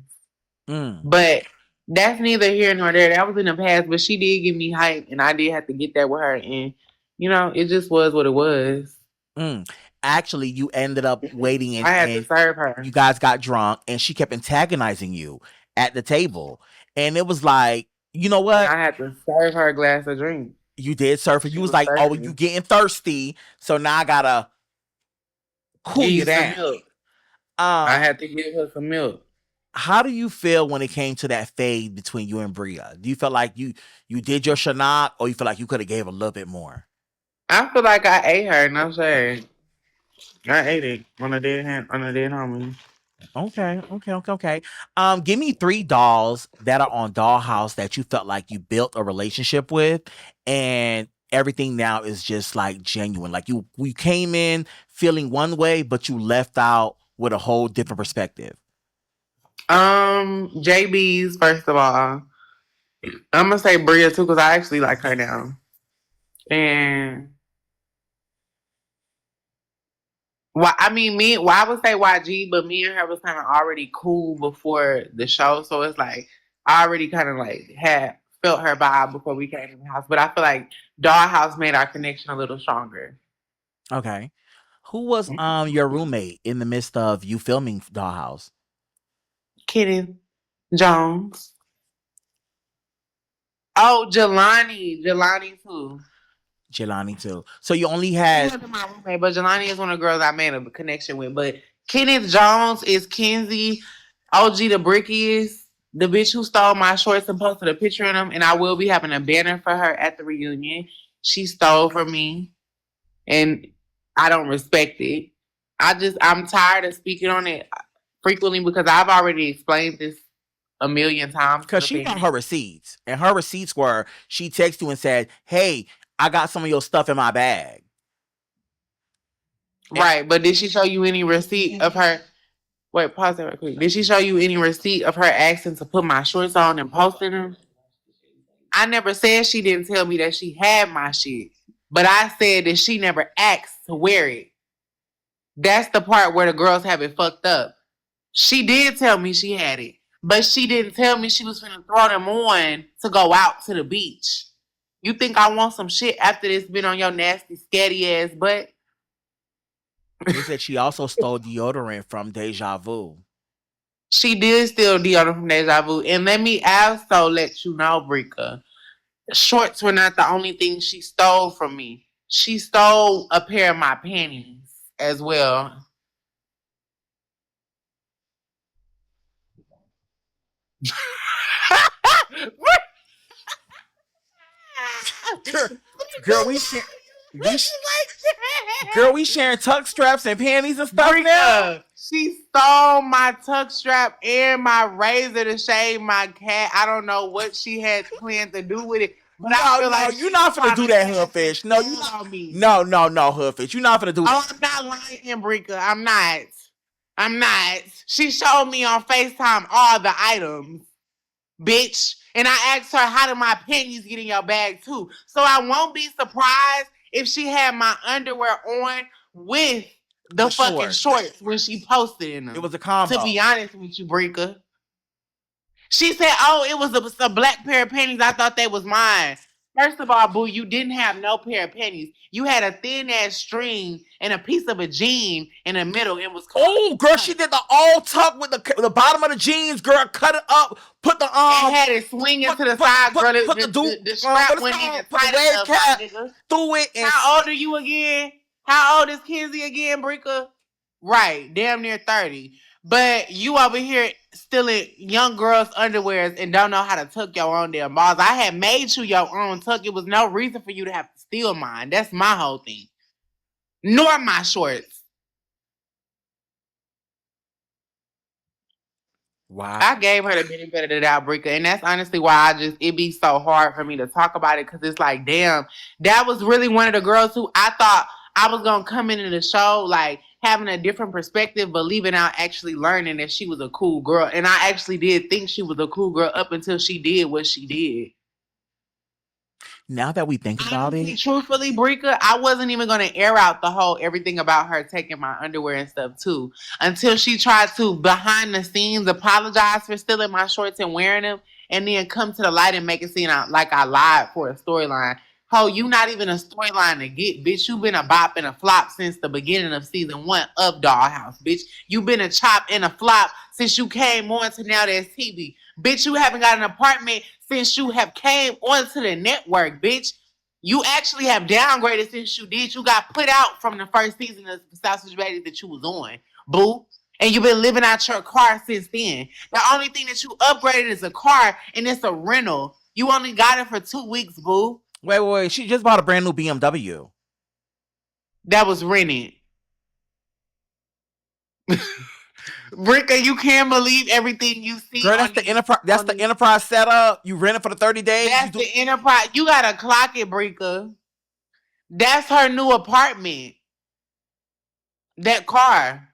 Mm, But that's neither here nor there. That was in the past, but she did give me hype, and I did have to get that with her. And you know, it just was what it was. mm. Actually, you ended up waiting I had to and serve you her. guys got drunk and she kept antagonizing you at the table. And it was like, you know And what? I had to serve her a glass of drink. You did surf and She you was was like, oh, you thirsty. getting thirsty, so now I gotta cool Give you you some down. milk. I Um, had to give her some milk. how do you feel when it came to that fade between you and Bria? Do you feel like you did your Shanat, or you feel like you could have gave a little bit more? I feel like I ate her, and I'm saying I ate it on a dead hand, on a dead homie. Okay. Give me three dolls that are on Dollhouse that you felt like you built a relationship with, and everything now is just like genuine. Like you came in feeling one way, but you left out with a whole different perspective. JB's first of all. I'm gonna say Bria too because I actually like her now. And why? I mean, me. Well, I would say YG, but me and her was kind of already cool before the show, so it's like I already kind of like had felt her vibe before we came in the house. But I feel like Dollhouse made our connection a little stronger. Okay. Who was your roommate in the midst of you filming Dollhouse? Kenneth Jones. Oh, Jelani too. Jelani too. So you only She had wasn't my roommate, but Jelani is one of the girls I made a connection with. But Kenneth Jones is Kenzie. OG the Bricky is the bitch who stole my shorts and posted a picture in them. And I will be having a banner for her at the reunion. She stole from me, and I don't respect it. I'm tired of speaking on it frequently because I've already explained this a million times to because the she got fans. her receipts, and her receipts were she texted you and said, "Hey, I got some of your stuff in my bag." And Right, but did she show you any receipt of her? Wait, pause that right quick. Did she show you any receipt of her asking to put my shorts on and posting them? I never said she didn't tell me that she had my shit, but I said that she never asked to wear it. That's the part where the girls have it fucked up. She did tell me she had it, but she didn't tell me she was gonna throw them on to go out to the beach. You think I want some shit after this been on your nasty, scatty ass butt? they said she also stole deodorant from Deja Vu. She did steal deodorant from Deja Vu. And let me also let you know, Brika, shorts were not the only thing she stole from me. She stole a pair of my panties as well. girl, girl, we sh- girl, we sharing tuck straps and panties and stuff now. Brika, she stole my tuck strap and my razor to shave my cat. I don't know what she had planned to do with it, but I feel like You're not finna do that, Hoodfish. No, you not on me. no, Hoodfish. You're not finna do Oh, that. I'm not lying, Brika. I'm not. I'm not. She showed me on FaceTime all the items, bitch. And I asked her, how did my panties get in your bag too? So I won't be surprised if she had my underwear on with the The fucking shorts. shorts when she posted in It them. was a To combo. be honest with you, Brika. She said, oh, it was a black pair of panties. I thought they was mine. First of all, boo, you didn't have no pair of panties. You had a thin ass string and a piece of a jean in the middle. It was Oh, girl, she did the all tuck with the bottom of the jeans. Girl, cut it up. Put the and had it swinging to the side, girl. put the dude. The strap What is went it in called? and Put the tight red enough, my cap nigga. through it. And How old are you again? How old is Kenzie again, Brika? Right, damn near 30. But you over here stealing young girls' underwears and don't know how to tuck your own damn balls. I had made you your own tuck. It was no reason for you to have to steal mine. That's my whole thing. Nor my shorts. wow. I gave her the benefit of the doubt, Brika, and that's honestly why it be so hard for me to talk about it because it's like, damn, that was really one of the girls who I thought I was gonna come into the show like having a different perspective, but leaving out actually learning that she was a cool girl, and I actually did think she was a cool girl up until she did what she did. Now that we think about Honestly, it, truthfully, Brika, I wasn't even gonna air out the whole everything about her taking my underwear and stuff too, until she tried to behind the scenes apologize for stealing my shorts and wearing them, and then come to the light and make it seem like I lied for a storyline. Ho, you not even a storyline to get, bitch. You been a bop and a flop since the beginning of season 1 of Dollhouse, bitch. You been a chop and a flop since you came on to Now That's TV. Bitch, you haven't got an apartment since you have came onto the network, bitch. You actually have downgraded since you did. You got put out from the first season of Sausage Baby that you was on, boo. And you've been living out your car since then. The only thing that you upgraded is a car, and it's a rental. You only got it for 2 weeks, boo. Wait. She just bought a brand new BMW. That was rented. Bricka, you can't believe everything you see Girl, on that's the these. enterprise. That's the enterprise setup. You rent it for the 30 days. You That's do. the enterprise. You gotta clock it, Bricka. That's her new apartment. That car.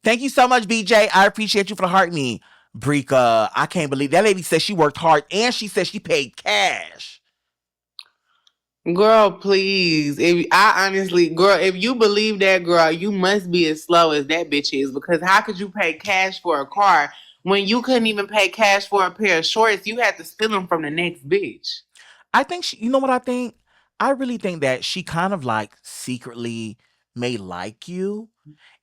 Thank you so much, BJ. I appreciate you for the heart me. Brika, I can't believe that lady said she worked hard and she said she paid cash. Girl, please. If I honestly, girl, if you believe that, girl, you must be as slow as that bitch is. Because how could you pay cash for a car when you couldn't even pay cash for a pair of shorts? You had to steal them from the next bitch. I think she, you know what I think? I really think that she kind of like secretly may like you,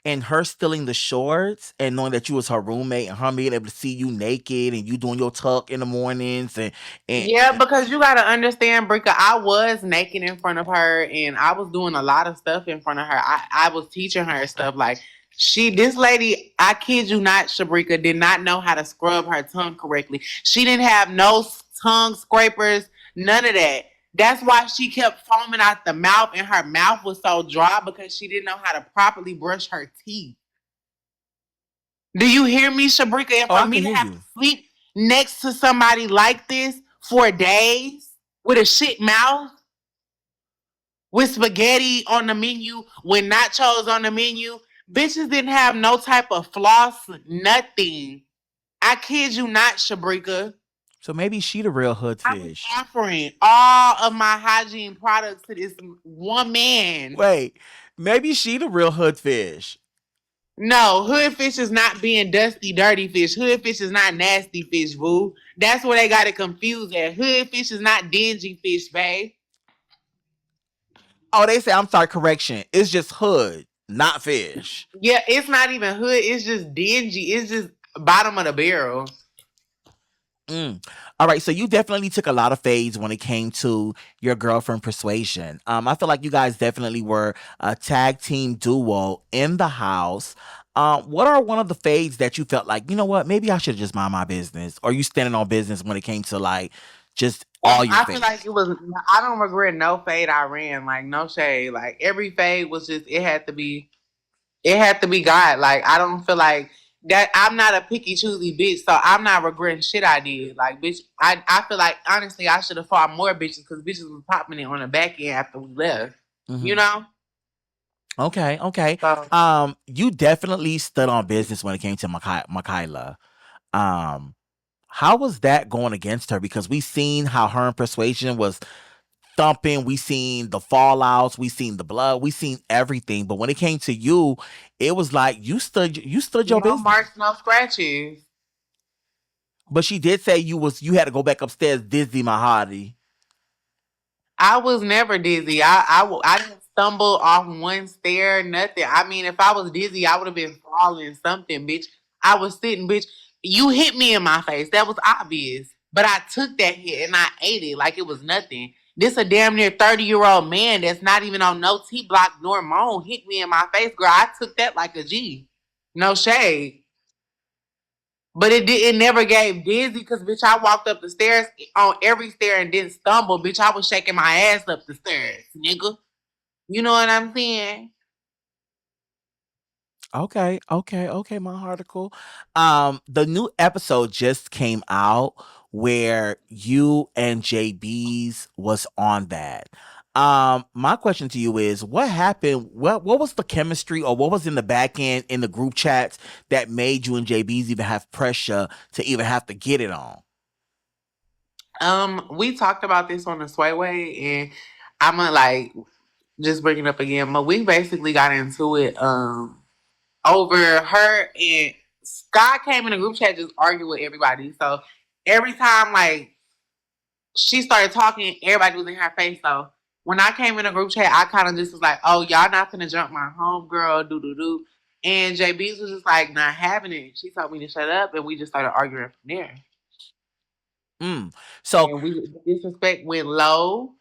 and her stealing the shorts and knowing that you was her roommate and her being able to see you naked and you doing your tuck in the mornings and Yeah, because you gotta understand, Brika, I was naked in front of her and I was doing a lot of stuff in front of her. I was teaching her stuff like this lady, I kid you not, Shabrika, did not know how to scrub her tongue correctly. She didn't have no tongue scrapers, none of that. That's why she kept foaming out the mouth and her mouth was so dry because she didn't know how to properly brush her teeth. Do you hear me, Shabrika? And oh, for I me can to hear have to you. sleep next to somebody like this for days with a shit mouth, with spaghetti on the menu, with nachos on the menu, bitches didn't have no type of floss, nothing. I kid you not, Shabrika. So maybe she the real hood I was fish. offering all of my hygiene products to this one man. Wait, maybe she the real hood fish. No, hood fish is not being dusty, dirty fish. Hood fish is not nasty fish, boo. That's where they got it confused at. Hood fish is not dingy fish, babe. Oh, they say I'm sorry, correction. It's just hood, not fish. Yeah, it's not even hood. It's just dingy. It's just bottom of the barrel. Mm. All right, so you definitely took a lot of fades when it came to your girlfriend Persuasion. I feel like you guys definitely were a tag team duo in the house. What are one of the fades that you felt like, you know what, maybe I should just mind my business? Or you standing on business when it came to like just all your I feel like fades? it was. I don't regret no fade I ran. Like no shade. Like every fade was just. It had to be. It had to be God. Like I don't feel like that. I'm not a picky choosy bitch, so I'm not regretting shit I did. Like bitch, I feel like honestly I should have fought more bitches because bitches was popping it on the back end after we left. You Hmm. know. Okay. So You definitely stood on business when it came to Makayla. Um, how was that going against her? Because we seen how her and Persuasion was thumping. We seen the fallouts. We seen the blood. We seen everything. But when it came to you, it was like you stood your no business. marks, no scratches. But she did say you had to go back upstairs, dizzy, my hottie. I was never dizzy. I didn't stumble off one stair, nothing. I mean, if I was dizzy, I would have been falling something, bitch. I was sitting, bitch. You hit me in my face. That was obvious. But I took that hit and I ate it like it was nothing. This a damn near 30-year-old man that's not even on no T block nor moan hit me in my face, girl. I took that like a G. No shade. But it never gave dizzy because bitch I walked up the stairs on every stair and didn't stumble. Bitch, I was shaking my ass up the stairs, nigga. You know what I'm saying? Okay, my article. The new episode just came out where you and JB's was on that. My question to you is what happened? What was the chemistry or what was in the back end in the group chats that made you and JB's even have pressure to even have to get it on? We talked about this on the Swayway and I'm gonna like just bring it up again. But we basically got into it over her and Scott came in the group chat just arguing with everybody. So every time like she started talking, everybody was in her face. So when I came in the group chat, I kind of just was like, "Oh, y'all not gonna jump my home girl, do do do." And JB's was just like not having it. She told me to shut up, and we just started arguing from there. Mm. So And the disrespect went low,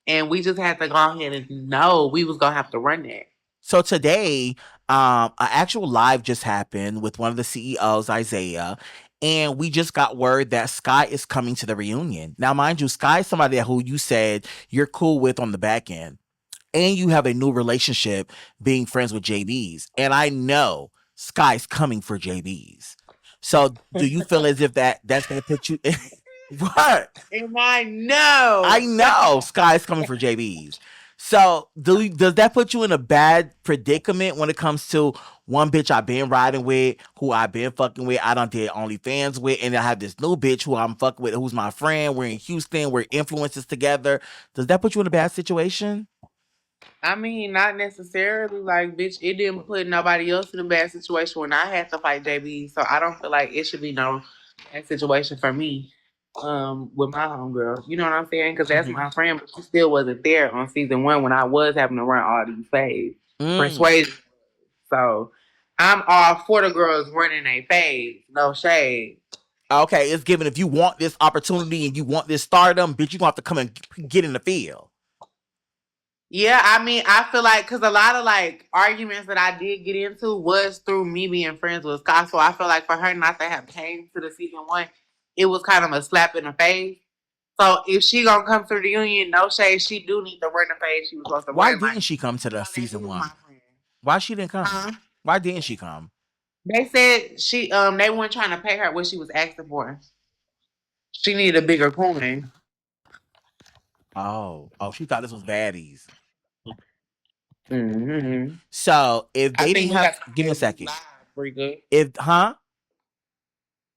and we just had to go ahead and know we was gonna have to run that. So today, an actual live just happened with one of the CEOs, Isaiah, and we just got word that Sky is coming to the reunion. Now, mind you, Sky is somebody who you said you're cool with on the back end, and you have a new relationship being friends with JB's, and I know Sky's coming for JB's. So, do you feel as if that's gonna put you? What? And I know. I know Sky's coming for JB's. So does that put you in a bad predicament when it comes to one bitch I've been riding with, who I've been fucking with, I done did OnlyFans with, and I have this new bitch who I'm fucking with, who's my friend. We're in Houston, we're influencers together. Does that put you in a bad situation? I mean, not necessarily. Like, bitch, it didn't put nobody else in a bad situation when I had to fight JB. So I don't feel like it should be no bad situation for me. With my homegirl, you know what I'm saying? Because that's Mhm. my friend, but she still wasn't there on season 1 when I was having to run all these faves. Mm. Persuasion. So I'm all for the girls running a phase. No shade. Okay, it's given if you want this opportunity and you want this stardom, bitch, you gonna have to come and get in the field. Yeah, I mean, I feel like because a lot of like arguments that I did get into was through me being friends with Scott. So I feel like for her not to have came to the season 1, it was kind of a slap in the face. So if she gonna come to the reunion, no shade, she do need to run the face she was supposed to Why run. Like, didn't she come to the no, that season is my one? friend. Why she didn't come? Huh? Why didn't she come? They said they weren't trying to pay her what she was asking for. She needed a bigger coin. Oh, she thought this was baddies. Mm-hmm. So if I they think didn't we have, got the give me a highest view second. live breaker. If huh?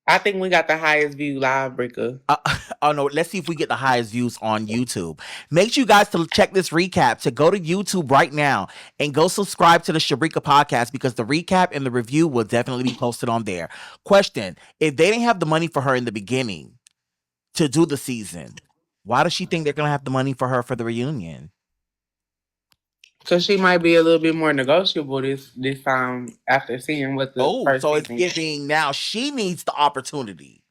I think we got the highest view live breaker. Uh, oh no, let's see if we get the highest views on YouTube. Make sure you guys to check this recap, to go to YouTube right now and go subscribe to the Shabrika podcast, because the recap and the review will definitely be posted on there. Question: if they didn't have the money for her in the beginning to do the season, why does she think they're gonna have the money for her for the reunion? So she might be a little bit more negotiable this time after seeing what the Oh, first so it's season. giving now she needs the opportunity.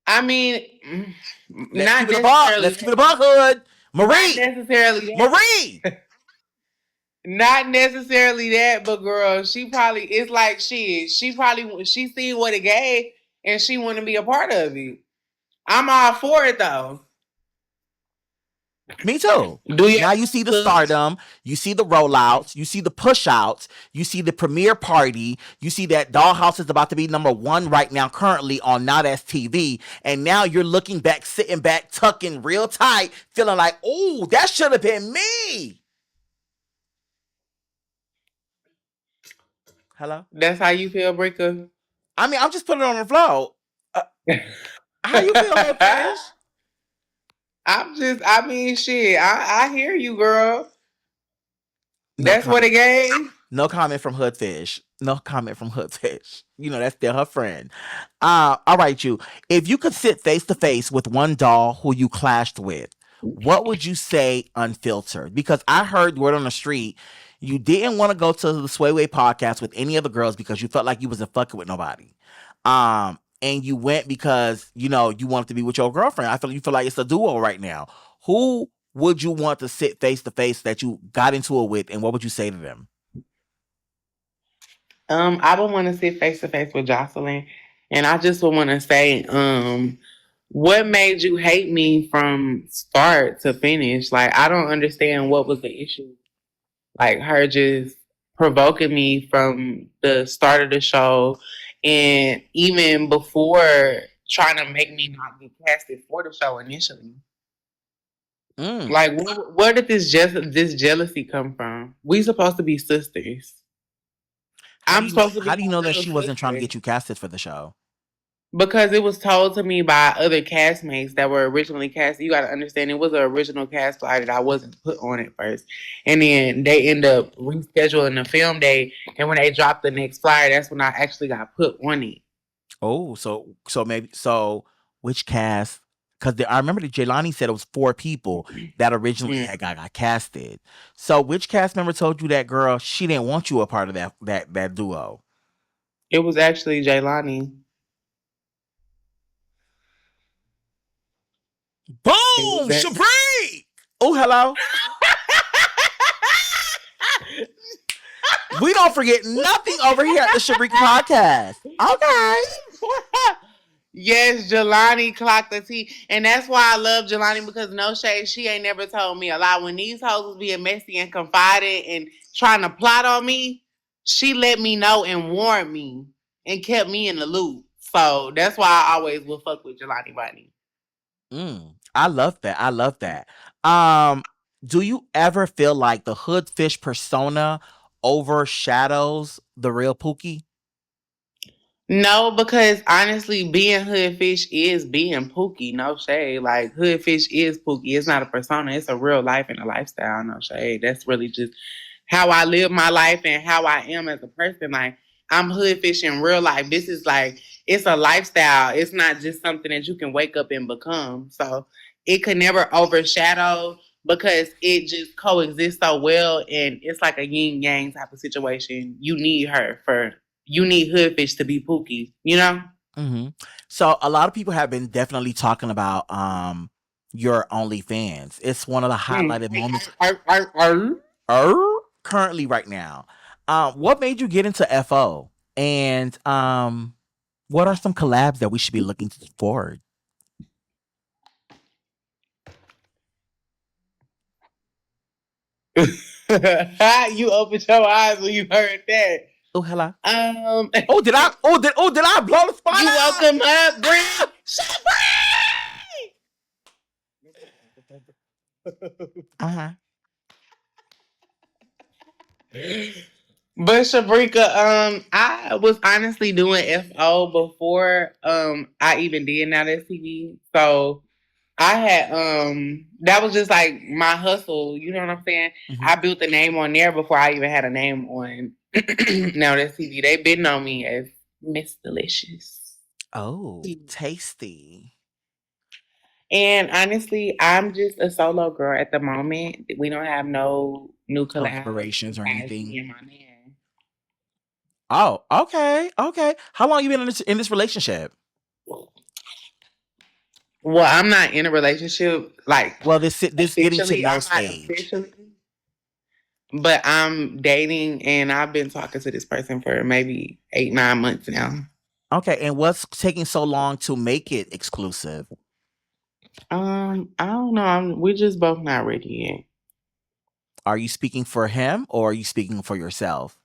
I mean, Let's not keep it a buck. necessarily Let's keep it a that. buck, hood. Not Marie, necessarily that. Marie. Not necessarily that, but girl, she probably it's like she probably she seen what it gave and she want to be a part of it. I'm all for it though. Me too. Do you? Now you see the stardom, you see the rollouts, you see the push outs, you see the premiere party, you see that Dollhouse is about to be #1 right now, currently on Now That's TV. And now you're looking back, sitting back, tucking real tight, feeling like, oh, that should have been me. Hello? That's how you feel, Breaker? I mean, I'm just putting it on the floor. Uh, how you feel, Hoodfish? I mean, shit, I hear you, girl. No That's what comment. it gave. No comment from Hoodfish. No comment from Hoodfish. You know, that's still her friend. All right, you. If you could sit face to face with one doll who you clashed with, what would you say unfiltered? Because I heard word on the street you didn't want to go to the Swayway podcast with any of the girls because you felt like you wasn't fucking with nobody. And you went because you wanted to be with your girlfriend. I feel you feel like it's a duo right now. Who would you want to sit face to face that you got into it with, and what would you say to them? I would want to sit face to face with Jocelyn, and I just would want to say, what made you hate me from start to finish? Like, I don't understand what was the issue. Like her just provoking me from the start of the show, and even before trying to make me not get casted for the show initially. Mm. Like, where did this jealousy come from? We supposed to be sisters. How do I'm you supposed to be how do you know her that little she wasn't trying to sister. get you casted for the show? Because it was told to me by other castmates that were originally cast. You got to understand, it was an original cast flyer that I wasn't put on at first, and then they end up rescheduling the film day. And when they dropped the next flyer, that's when I actually got put on it. Oh, so maybe which cast? Because I remember that Jelani said it was 4 people that originally Mm. had got casted. So which cast member told you that girl she didn't want you a part of that duo? It was actually Jaylani. Boom! Shabri! Oh, hello. We don't forget nothing over here at the Shabrika podcast. Okay. Yes, Jelani clocked the T. And that's why I love Jelani because no shade, she ain't never told me a lie. When these hoes was being messy and confided and trying to plot on me, she let me know and warned me and kept me in the loop. So that's why I always will fuck with Jelani Bunny. I love that. I love that. Do you ever feel like the Hoodfish persona overshadows the real Pookie? No, because honestly, being Hoodfish is being Pookie. No shade. Like Hoodfish is Pookie. It's not a persona. It's a real life and a lifestyle. No shade. That's really just how I live my life and how I am as a person. Like I'm Hoodfish in real life. This is like it's a lifestyle. It's not just something that you can wake up and become. So it could never overshadow because it just coexists so well and it's like a yin yang type of situation. You need Hoodfish to be Pookie, you know? Mm-hmm. So a lot of people have been definitely talking about your OnlyFans. It's one of the highlighted moments currently right now. What made you get into FO? And what are some collabs that we should be looking forward? You opened your eyes when you heard that. Oh, hello. Oh, did I blow the spot? You woke him up, Brad. Uh-huh. But Shabrika, I was honestly doing FO before I even did Now That's TV. So I had that was just like my hustle, you know what I'm saying? Mm-hmm. I built a name on there before I even had a name on Now That's TV. They've been on me as Miss Delicious. Oh, tasty. And honestly, I'm just a solo girl at the moment. We don't have no new collaborations or anything. Oh, okay, okay. How long you been in this relationship? Well, I'm not in a relationship. Like, well, this getting to know I'm stage. But I'm dating, and I've been talking to this person for maybe 8-9 months now. Okay, and what's taking so long to make it exclusive? I don't know. We're just both not ready yet. Are you speaking for him or are you speaking for yourself?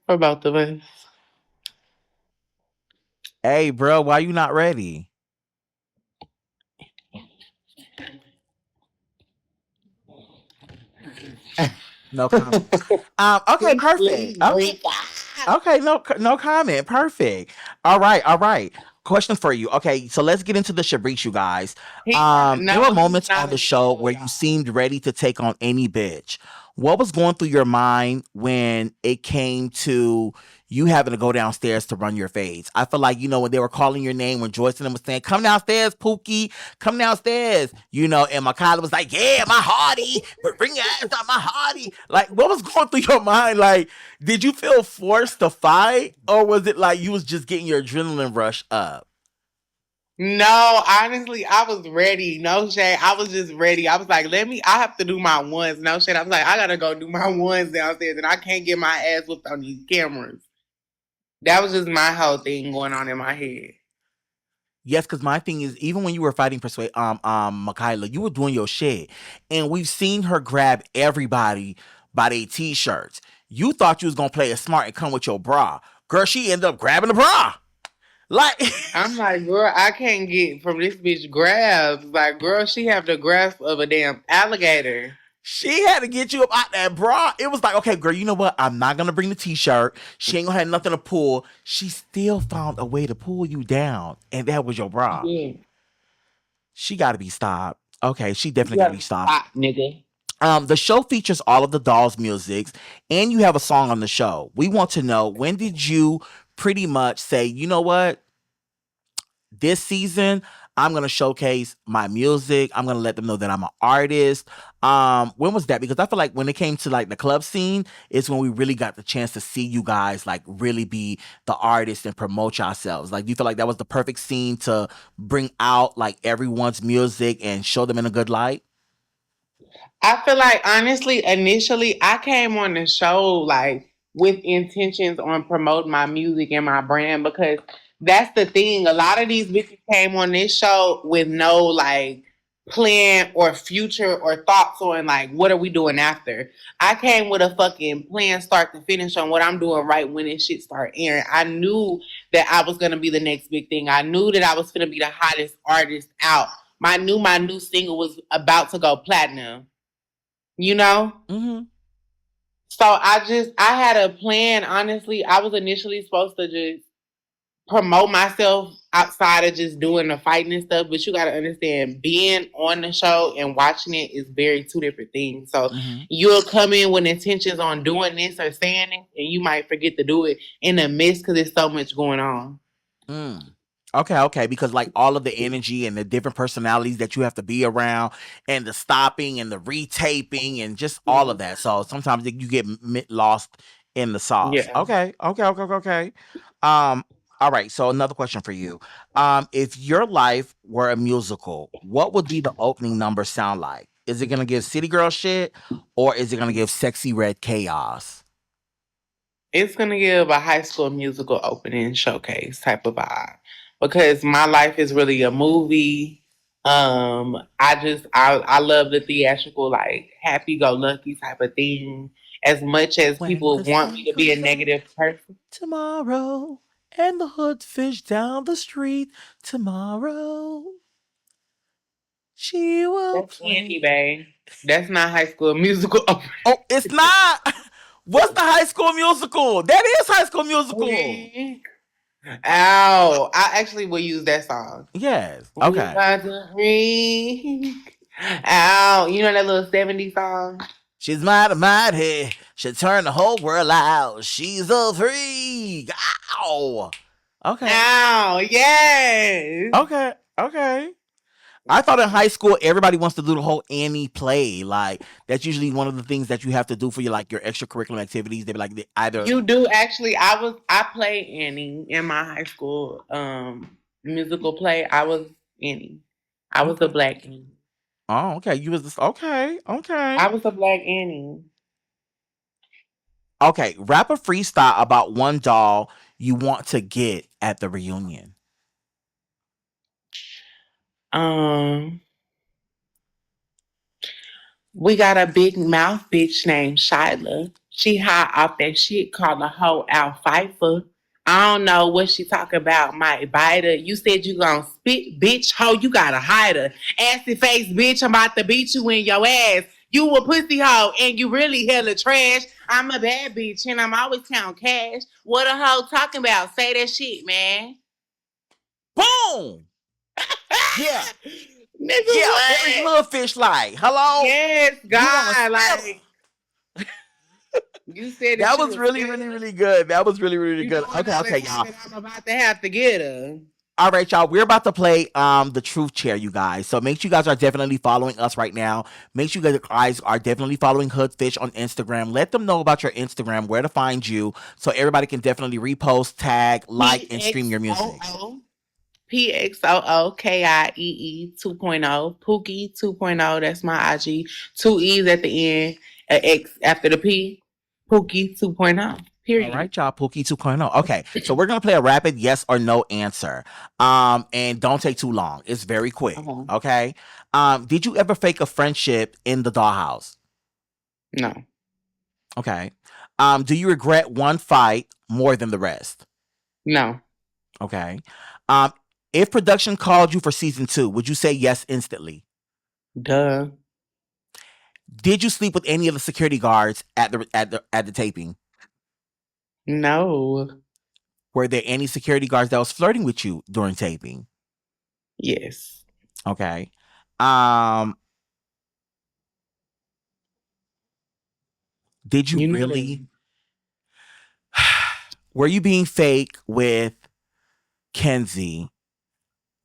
For both of us. Hey, bro, why you not ready? No comment. Okay, perfect. Okay, no comment. Perfect. All right. Question for you. Okay, so let's get into the Shabriks, you guys. There were moments on the show where you seemed ready to take on any bitch. What was going through your mind when it came to you having to go downstairs to run your fades? I feel like, when they were calling your name, when Joce and them was saying, come downstairs, Pookie, come downstairs, and Makayla was like, yeah, my hearty, bring your ass down, my hearty. Like, what was going through your mind? Like, did you feel forced to fight, or was it like you was just getting your adrenaline rush up? No, honestly, I was ready. No shade. I was just ready. I was like, I have to do my ones. No shade. I was like, I gotta go do my ones downstairs and I can't get my ass whooped on these cameras. That was just my whole thing going on in my head. Yes, because my thing is, even when you were fighting Makayla, you were doing your shit. And we've seen her grab everybody by their t-shirts. You thought you was gonna play it smart and come with your bra. Girl, she ended up grabbing the bra. Like I'm like, girl, I can't get from this bitch grabs. Like, girl, she have the grasp of a damn alligator. She had to get you up out that bra. It was like, okay, girl, you know what? I'm not gonna bring the t-shirt. She ain't gonna have nothing to pull. She still found a way to pull you down, and that was your bra. Yeah. She gotta be stopped. Okay, she definitely gotta be stopped. Nigga. The show features all of the dolls' musics, and you have a song on the show. We want to know, when did you pretty much say, you know what? This season, I'm gonna showcase my music. I'm gonna let them know that I'm an artist. When was that? Because I feel like when it came to like the club scene, it's when we really got the chance to see you guys like really be the artists and promote yourselves. Like, do you feel like that was the perfect scene to bring out like everyone's music and show them in a good light? I feel like honestly, initially, I came on the show like with intentions on promoting my music and my brand because that's the thing. A lot of these bitches came on this show with no like plan or future or thoughts on like what are we doing after. I came with a fucking plan start to finish on what I'm doing right when this shit start airing. I knew that I was gonna be the next big thing. I knew that I was gonna be the hottest artist out. My new single was about to go platinum, you know? Mm-hmm. So I had a plan. Honestly, I was initially supposed to just promote myself outside of just doing the fighting and stuff. But you got to understand, being on the show and watching it is very two different things. So Mm-hmm. you'll come in with intentions on doing this or saying it, and you might forget to do it in the midst because there's so much going on. Mm. Okay, okay, because like all of the energy and the different personalities that you have to be around, and the stopping and the retaping and just all of Mhm. that. So sometimes you get lost in the sauce. Yeah. Okay, okay, okay, okay, okay. All right. So another question for you: if your life were a musical, what would be the opening number sound like? Is it gonna give City Girl shit, or is it gonna give Sexy Red Chaos? It's gonna give a high school musical opening showcase type of vibe because my life is really a movie. I love the theatrical, like happy go lucky type of thing. As much as When people the want me sun to be a comes up negative person, tomorrow, and the hoodfish down the street tomorrow, she will that's play. candy, babe. That's not high school musical Oh, it's not. What's the High School Musical? That is High School Musical. opening. Ow! I actually will use that song. Yes. We Okay. got to ring. Ow! You know that little '70s song? She's mighty, mighty. She turned the whole world out. She's a freak. Ow. Okay. Ow! Yes. Okay. Okay. I thought in high school everybody wants to do the whole Annie play. Like that's usually one of the things that you have to do for your like your extracurricular activities. They be like either. You do actually. I played Annie in my high school musical play. I was Annie. I was the Okay. black Annie. Oh, okay. You was this, okay. Okay. I was the black Annie. Okay. Rap a freestyle about one doll you want to get at the reunion. Um, we got a big mouth bitch named Shylaa. She hot off that shit called the hoe out Pfeiffer. I don't know what she talking about, my biter. You said you gonna spit, bitch, hoe, you gotta hide her. Assy face, bitch, I'm about to beat you in your ass. You a pussy hoe and you really hella trash. I'm a bad bitch and I'm always counting cash. What a hoe talking about? Say that shit, man. Boom. Yeah. Nigga, Yeah. Very what? hoodfish like. Hello. Yes, You want to God, spit? like you said that That you was was really, really, scared. really good. That was really, really You good. doing Okay, all the okay, shit y'all. that I'm about to have to get her. All right, y'all. We're about to play the truth chair, you guys. So make sure you guys are definitely following us right now. Make sure you guys are definitely following Hoodfish on Instagram. Let them know about your Instagram, where to find you, so everybody can definitely repost, tag, like, and stream your music. PXOO. PXOOKIEE 2.0. Pookie 2.0. That's my IG. Two E's at the end. A X after the P. Pookie 2.0. All Period. right, y'all. Pookie 2.0. Okay, so we're gonna play a rapid yes or no answer. And don't take too long. It's very quick. Okay. Okay. Did you ever fake a friendship in the dollhouse? No. Okay. Do you regret one fight more than the rest? No. Okay. Um, if production called you for season two, would you say yes instantly? Duh. Did you sleep with any of the security guards at the taping? No. Were there any security guards that was flirting with you during taping? Yes. Okay. Um, did you You know that. really were you being fake with Kenzie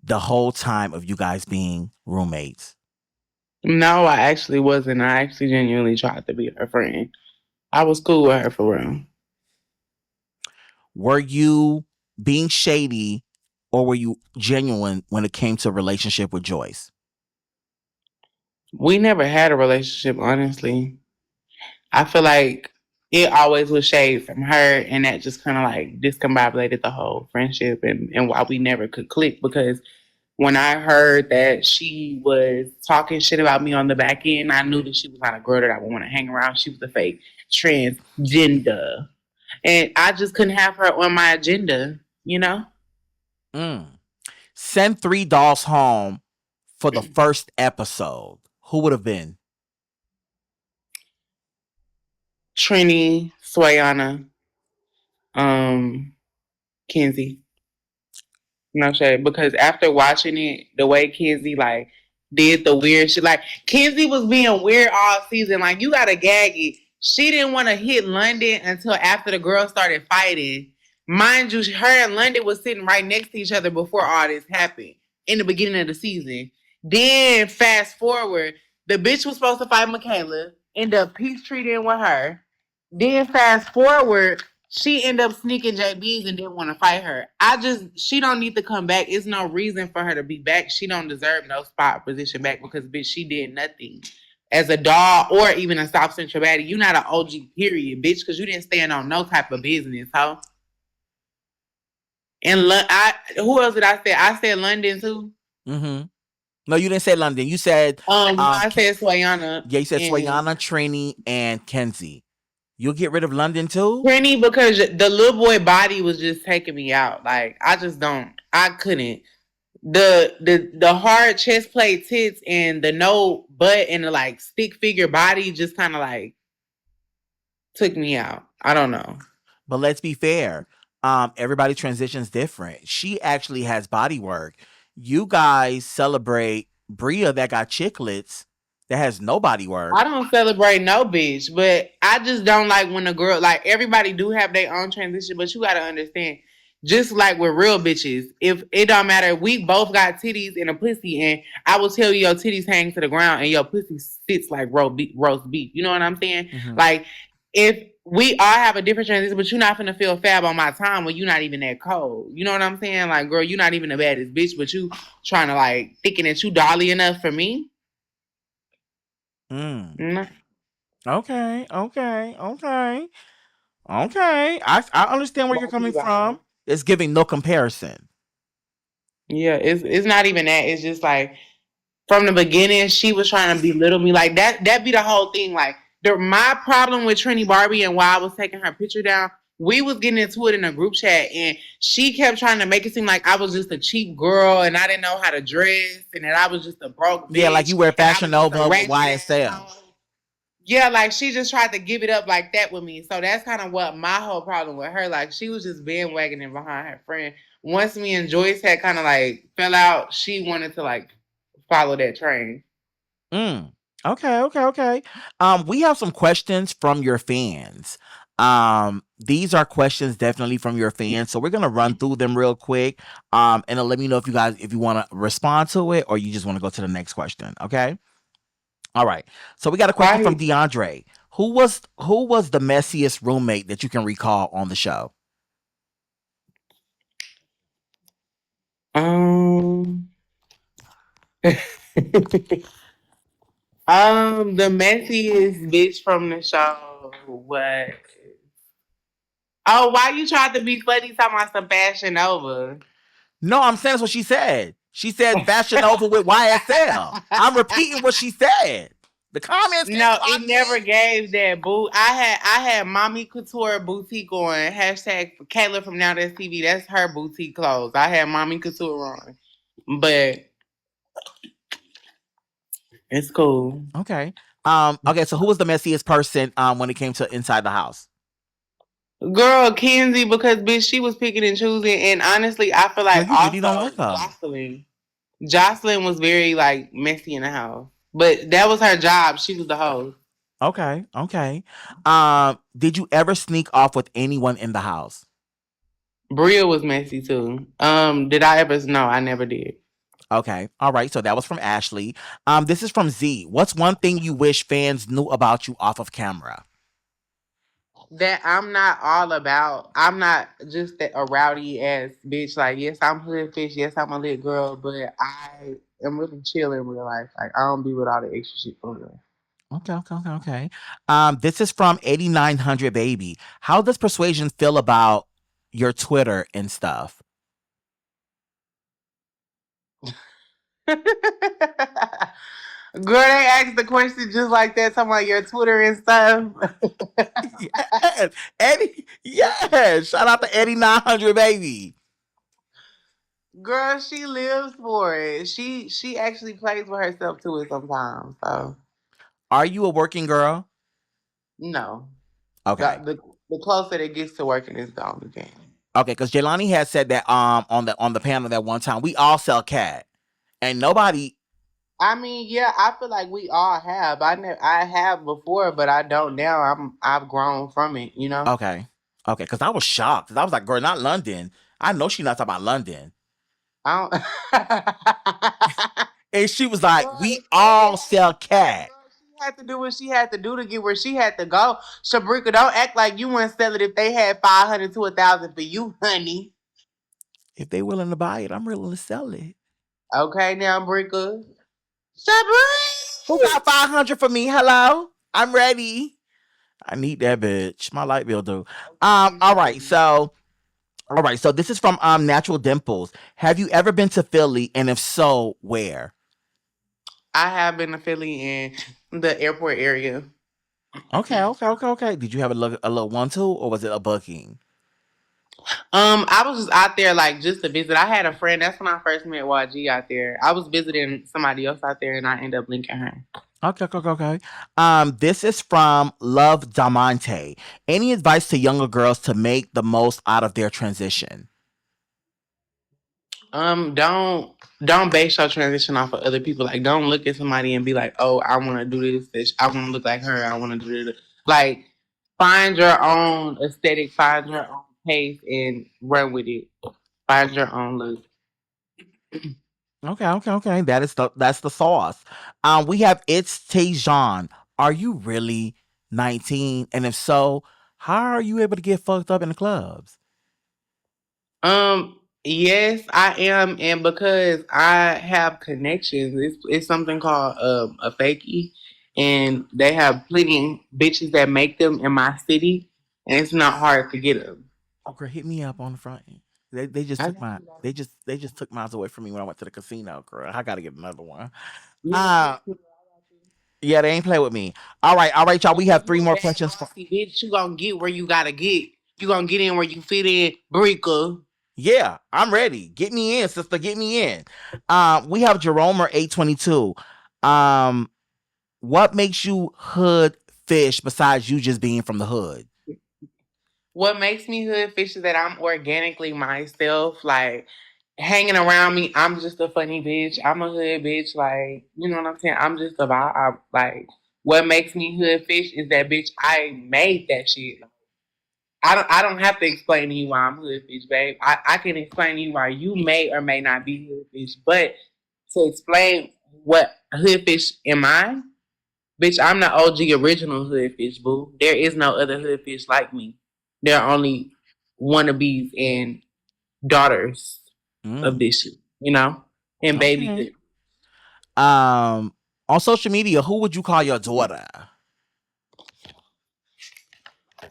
the whole time of you guys being roommates? No, I actually wasn't. I actually genuinely tried to be her friend. I was cool with her for real. Were you being shady or were you genuine when it came to a relationship with Joce? We never had a relationship, honestly. I feel like it always was shade from her, and that just kind of like discombobulated the whole friendship and why we never could click. Because when I heard that she was talking shit about me on the back end, I knew that she was not a girl that I would want to hang around. She was a fake transgender. And I just couldn't have her on my agenda, you know? Mm. Send three dolls home for the first episode. Who would have been? Trini, Swayana, Kenzie. No shade. Because after watching it, the way Kenzie like did the weird shit, like Kenzie was being weird all season. Like you gotta gag it. She didn't want to hit London until after the girls started fighting. Mind you, her and London was sitting right next to each other before all this happened in the beginning of the season. Then fast forward, the bitch was supposed to fight Michaela, end up peace treating with her. Then fast forward, she ended up sneaking JB's and didn't want to fight her. She don't need to come back. It's no reason for her to be back. She don't deserve no spot position back because bitch, she did nothing. As a dog or even a South Central baddie, you not an OG period, bitch, because you didn't stand on no type of business, huh? And who else did I say? I said London too. Mm-hmm. No, you didn't say London. You said I said Swayana yeah, you said and Swayana, Trini, and Kenzie. You'll get rid of London too? Trini because the little boy body was just taking me out. Like I just don't. I couldn't. The hard chest plate tits and the no butt and the like stick figure body just kind of like took me out. I don't know. But let's be fair. Everybody transitions different. She actually has body work. You guys celebrate Bria that got chiclets that has no body work. I don't celebrate no bitch, but I just don't like when a girl like everybody do have their own transition, but you gotta understand. Just like with real bitches, if it don't matter, we both got titties and a pussy, and I will tell you your titties hang to the ground and your pussy sits like roast beef. You know what I'm saying? Mm-hmm. Like if we all have a different transition, but you're not gonna feel fab on my time when you're not even that cold. You know what I'm saying? Like, girl, you're not even the baddest bitch, but you trying to like thinking that you dolly enough for me. Mm. Mm. Okay, okay, okay, okay. I understand where you're Both of coming you guys. from. It's giving no comparison. Yeah, it's not even that. It's just like from the beginning, she was trying to belittle me. Like that be the whole thing. Like my problem with Trini Barbie and why I was taking her picture down, we was getting into it in a group chat and she kept trying to make it seem like I was just a cheap girl and I didn't know how to dress and that I was just a broke Yeah, like bitch you wear and I Fashion was just a Nova with ratchet YSL. asshole. Yeah, like she just tried to give it up like that with me. So that's kind of what my whole problem with her. Like she was just bandwagoning behind her friend. Once me and Joyce had kind of like fell out, she wanted to like follow that train. Mm. Okay, okay, okay. We have some questions from your fans. These are questions definitely from your fans, so we're gonna run through them real quick. And let me know if you want to respond to it or you just want to go to the next question. Okay. All right. So we got a question from Right. DeAndre. Who was the messiest roommate that you can recall on the show? Um, the messiest bitch from the show was. Oh, why you tried to be funny talking about some fashion over? No, I'm saying that's what she said. She said Fashion Nova with YSL. I'm repeating what she said. The comments can't No, clock it never me. gave that boot. I had mommy couture boutique on hashtag for Kayla from Now That's TV. That's her boutique clothes. I had mommy couture on, but it's cool. Okay. Okay, so who was the messiest person when it came to inside the house? Girl, Kenzie, because bitch, she was picking and choosing, and honestly, I feel Girl, like you really don't like also her. Jocelyn was very like messy in the house, but that was her job. She was the host. Okay, okay. Did you ever sneak off with anyone in the house? Bria was messy too. Did I ever? No, I never did. Okay. All right. So that was from Ashley. This is from Z. What's one thing you wish fans knew about you off of camera? That I'm not all about. I'm not just a rowdy ass bitch. Like, yes, I'm hood fish. Yes, I'm a lit girl, but I am really chill in real life. Like, I don't be with all the extra shit for real. Okay, okay, okay, okay. This is from 8900 Baby. How does Persuasion feel about your Twitter and stuff? Girl, they asked the question just like that, talking about your Twitter and stuff. Yes, Eddie. Yes, shout out to 8900 Baby. Girl, she lives for it. She actually plays with herself to it sometimes. So Are you a working girl? no, Okay. the closer it gets to working is the only thing. Okay, because Jelani had said that on the panel that one time we all sell cat, and nobody. I mean, yeah, I feel like we all have. I have before, but I don't now. I've grown from it. You know. Okay, okay, because I was shocked. 'Cause I was like, girl, not London. I know she not talking about London, I don't. and she was like, Girl, we if they all had to sell do that, cat. girl, she had to do what she had to do to get where she had to go. Shabrika, don't act like you wouldn't sell it if they had 500 to 1,000 for you, honey. If they willing to buy it, I'm willing to sell it. Okay, now, Brika. Who Shabrika! got 500 for me? Hello, I'm ready. I need that bitch. My light bill do. All right, so. All right, so this is from Natural Dimples. Have you ever been to Philly, and if so, where? I have been a Philly in the airport area. Okay, okay, okay, okay. Did you have a little one too, or was it a booking? I was just out there like just to visit. I had a friend. That's when I first met YG out there. I was visiting somebody else out there, and I ended up linking her. Okay, okay, okay, okay. This is from Love Diamante. Any advice to younger girls to make the most out of their transition? Don't base your transition off of other people. Like, don't look at somebody and be like, oh, I want to do this. I want to look like her. I want to do this. Like, find your own aesthetic, find your own pace, and run with it. Find your own look. Okay, okay, okay. That's the sauce. We have It's Tejan. Are you really 19? And if so, how are you able to get fucked up in the clubs? Yes, I am, and because I have connections, it's something called a fakie, and they have plenty bitches that make them in my city, and it's not hard to get them. Oh, girl, hit me up on the front. They just I took got my you, baby. they just took mine away from me when I went to the casino, girl. I gotta get another one. You know, Uh yeah, they ain't play with me. All right, y'all. We because have three you a more bad questions for. bossy bitch, you gonna get where you gotta get. You gonna get in where you fit in, Breaker. Yeah, I'm ready. Get me in, sister. Get me in. We have Jerome or 822. Um, what makes you hood fish besides you just being from the hood? What makes me hood fish is that I'm organically myself. Like hanging around me, I'm just a funny bitch. I'm a hood bitch. Like you know what I'm saying. I'm just about. Like what makes me hood fish is that bitch. I made that shit. I don't have to explain to you why I'm hood fish, babe. I can explain to you why you may or may not be hood fish. But to explain what hood fish am I, bitch, I'm the OG original hood fish, boo. There is no other hood fish like me. There are only wannabes and daughters of Mm, this shit, you know? And okay. babyhood. Um, on social media, who would you call your daughter?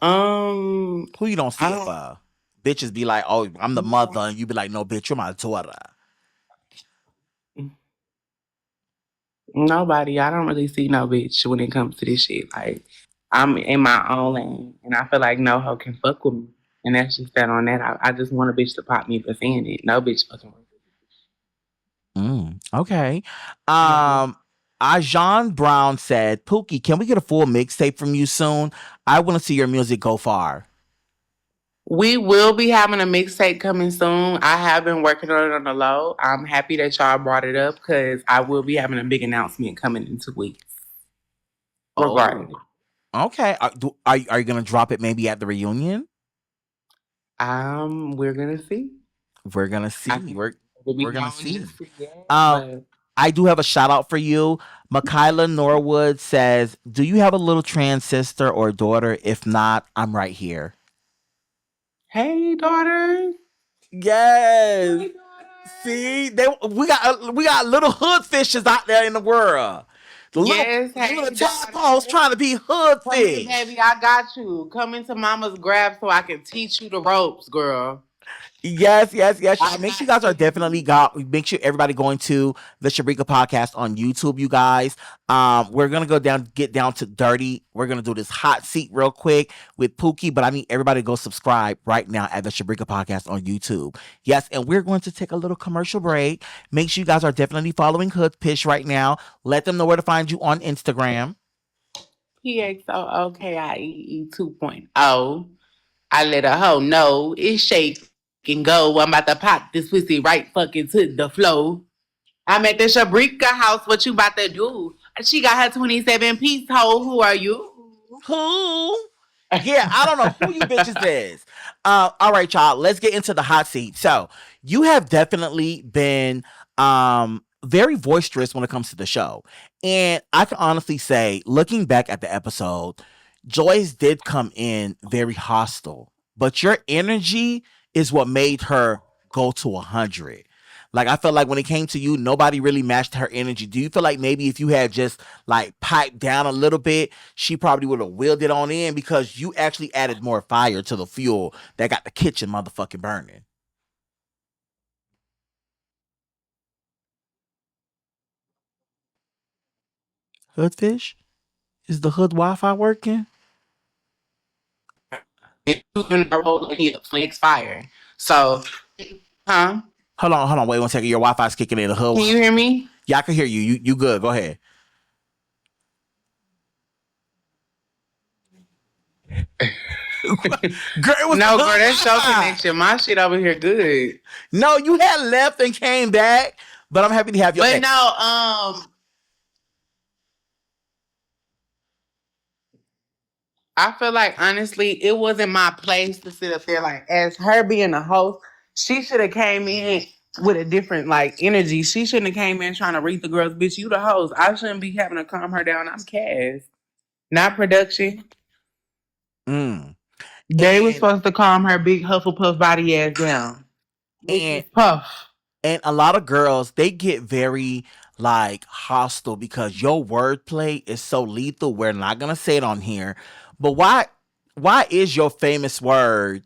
Who you don't I see it don't for? Bitches be like, oh, I'm the mother, and you be like, no, bitch, you're my daughter. nobody. I don't really see no bitch when it comes to this shit. Like I'm in my own lane, and I feel like no hoe can fuck with me. And that's just that on that. I just want a bitch to pop me for saying it. No bitch fucking with Okay. me. Um, Ajan Brown said, Pookie, can we get a full mixtape from you soon? I want to see your music go far. We will be having a mixtape coming soon. I have been working on it on the low. I'm happy that y'all brought it up because I will be having a big announcement coming in 2 weeks regarding Oh, it. okay. Are you gonna drop it maybe at the reunion? We're gonna see. We're gonna I see. can We're To We're be gonna known see. just to yet, Um, but I do have a shout out for you. Michaela Norwood says, "Do you have a little trans sister or daughter? If not, I'm right here." hey, daughter. Yes. Hey, daughter. See, we got little hood fishes out there in the world. Yes, The little hey, tadpoles daughter. trying to be hood Come here, fish. baby. I got you. Come into mama's grab so I can teach you the ropes, girl. Yes, yes, yes, I y'all. Make sure you got guys are definitely you. got. Make sure everybody going to the Shabrika podcast on YouTube, you guys. We're gonna get down to dirty. We're gonna do this hot seat real quick with Pookie, but I need everybody to go subscribe right now at the Shabrika podcast on YouTube. Yes, and we're going to take a little commercial break. Make sure you guys are definitely following Hoodfish right now. Let them know where to find you on Instagram. PXOOKIEE 2.0. I let a hoe know it's shake and go. I'm about to pop this pussy right fucking to the flow. I'm at the Shabrika house. What you about to do? She got her 27 piece hoe. Who are you? Who? Yeah, I don't know who you bitches is. All right, y'all. Let's get into the hot seat. So you have definitely been very boisterous when it comes to the show, and I can honestly say, looking back at the episode, Joyce did come in very hostile, but your energy is what made her go to 100. Like I felt like when it came to you, nobody really matched her energy. Do you feel like maybe if you had just like piped down a little bit, she probably would have wheeled it on in because you actually added more fire to the fuel that got the kitchen motherfucking burning? Hoodfish? Is the hood Wi-Fi working? Flex fire. So, huh? Hold on, wait 1 second. Your Wi-Fi's kicking in. The hood Can you Wi-Fi. hear me? Yeah, I can hear you. You good? Go ahead. Girl, it was the No, girl, hood that's your Wi-Fi. connection. My shit over here good. No, you had left and came back, but I'm happy to have your But ex. no, I feel like honestly, it wasn't my place to sit up there. Like as her being a host, she should have came in with a different like energy. She shouldn't have came in trying to read the girls. Bitch, you the host. I shouldn't be having to calm her down. I'm cast, not production. Mm. They was And supposed to calm her big Hufflepuff body ass down. and Mrs. Puff. and a lot of girls they get very like hostile because your wordplay is so lethal. We're not gonna say it on here, but why is your famous word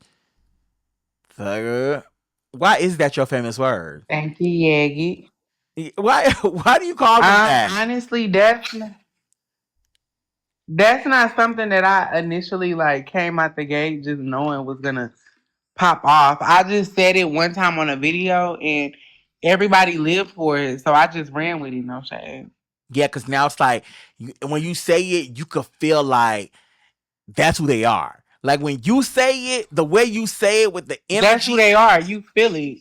thugger? Why is that your famous word? Thank you, Yagi. Why do you call them that? Honestly, that's not something that I initially like came out the gate just knowing was gonna pop off. I just said it one time on a video and everybody lived for it, so I just ran with it. No shade. Yeah, because now it's like when you say it, you could feel like that's who they are. Like when you say it, the way you say it with the That's who energy, they are. You feel it.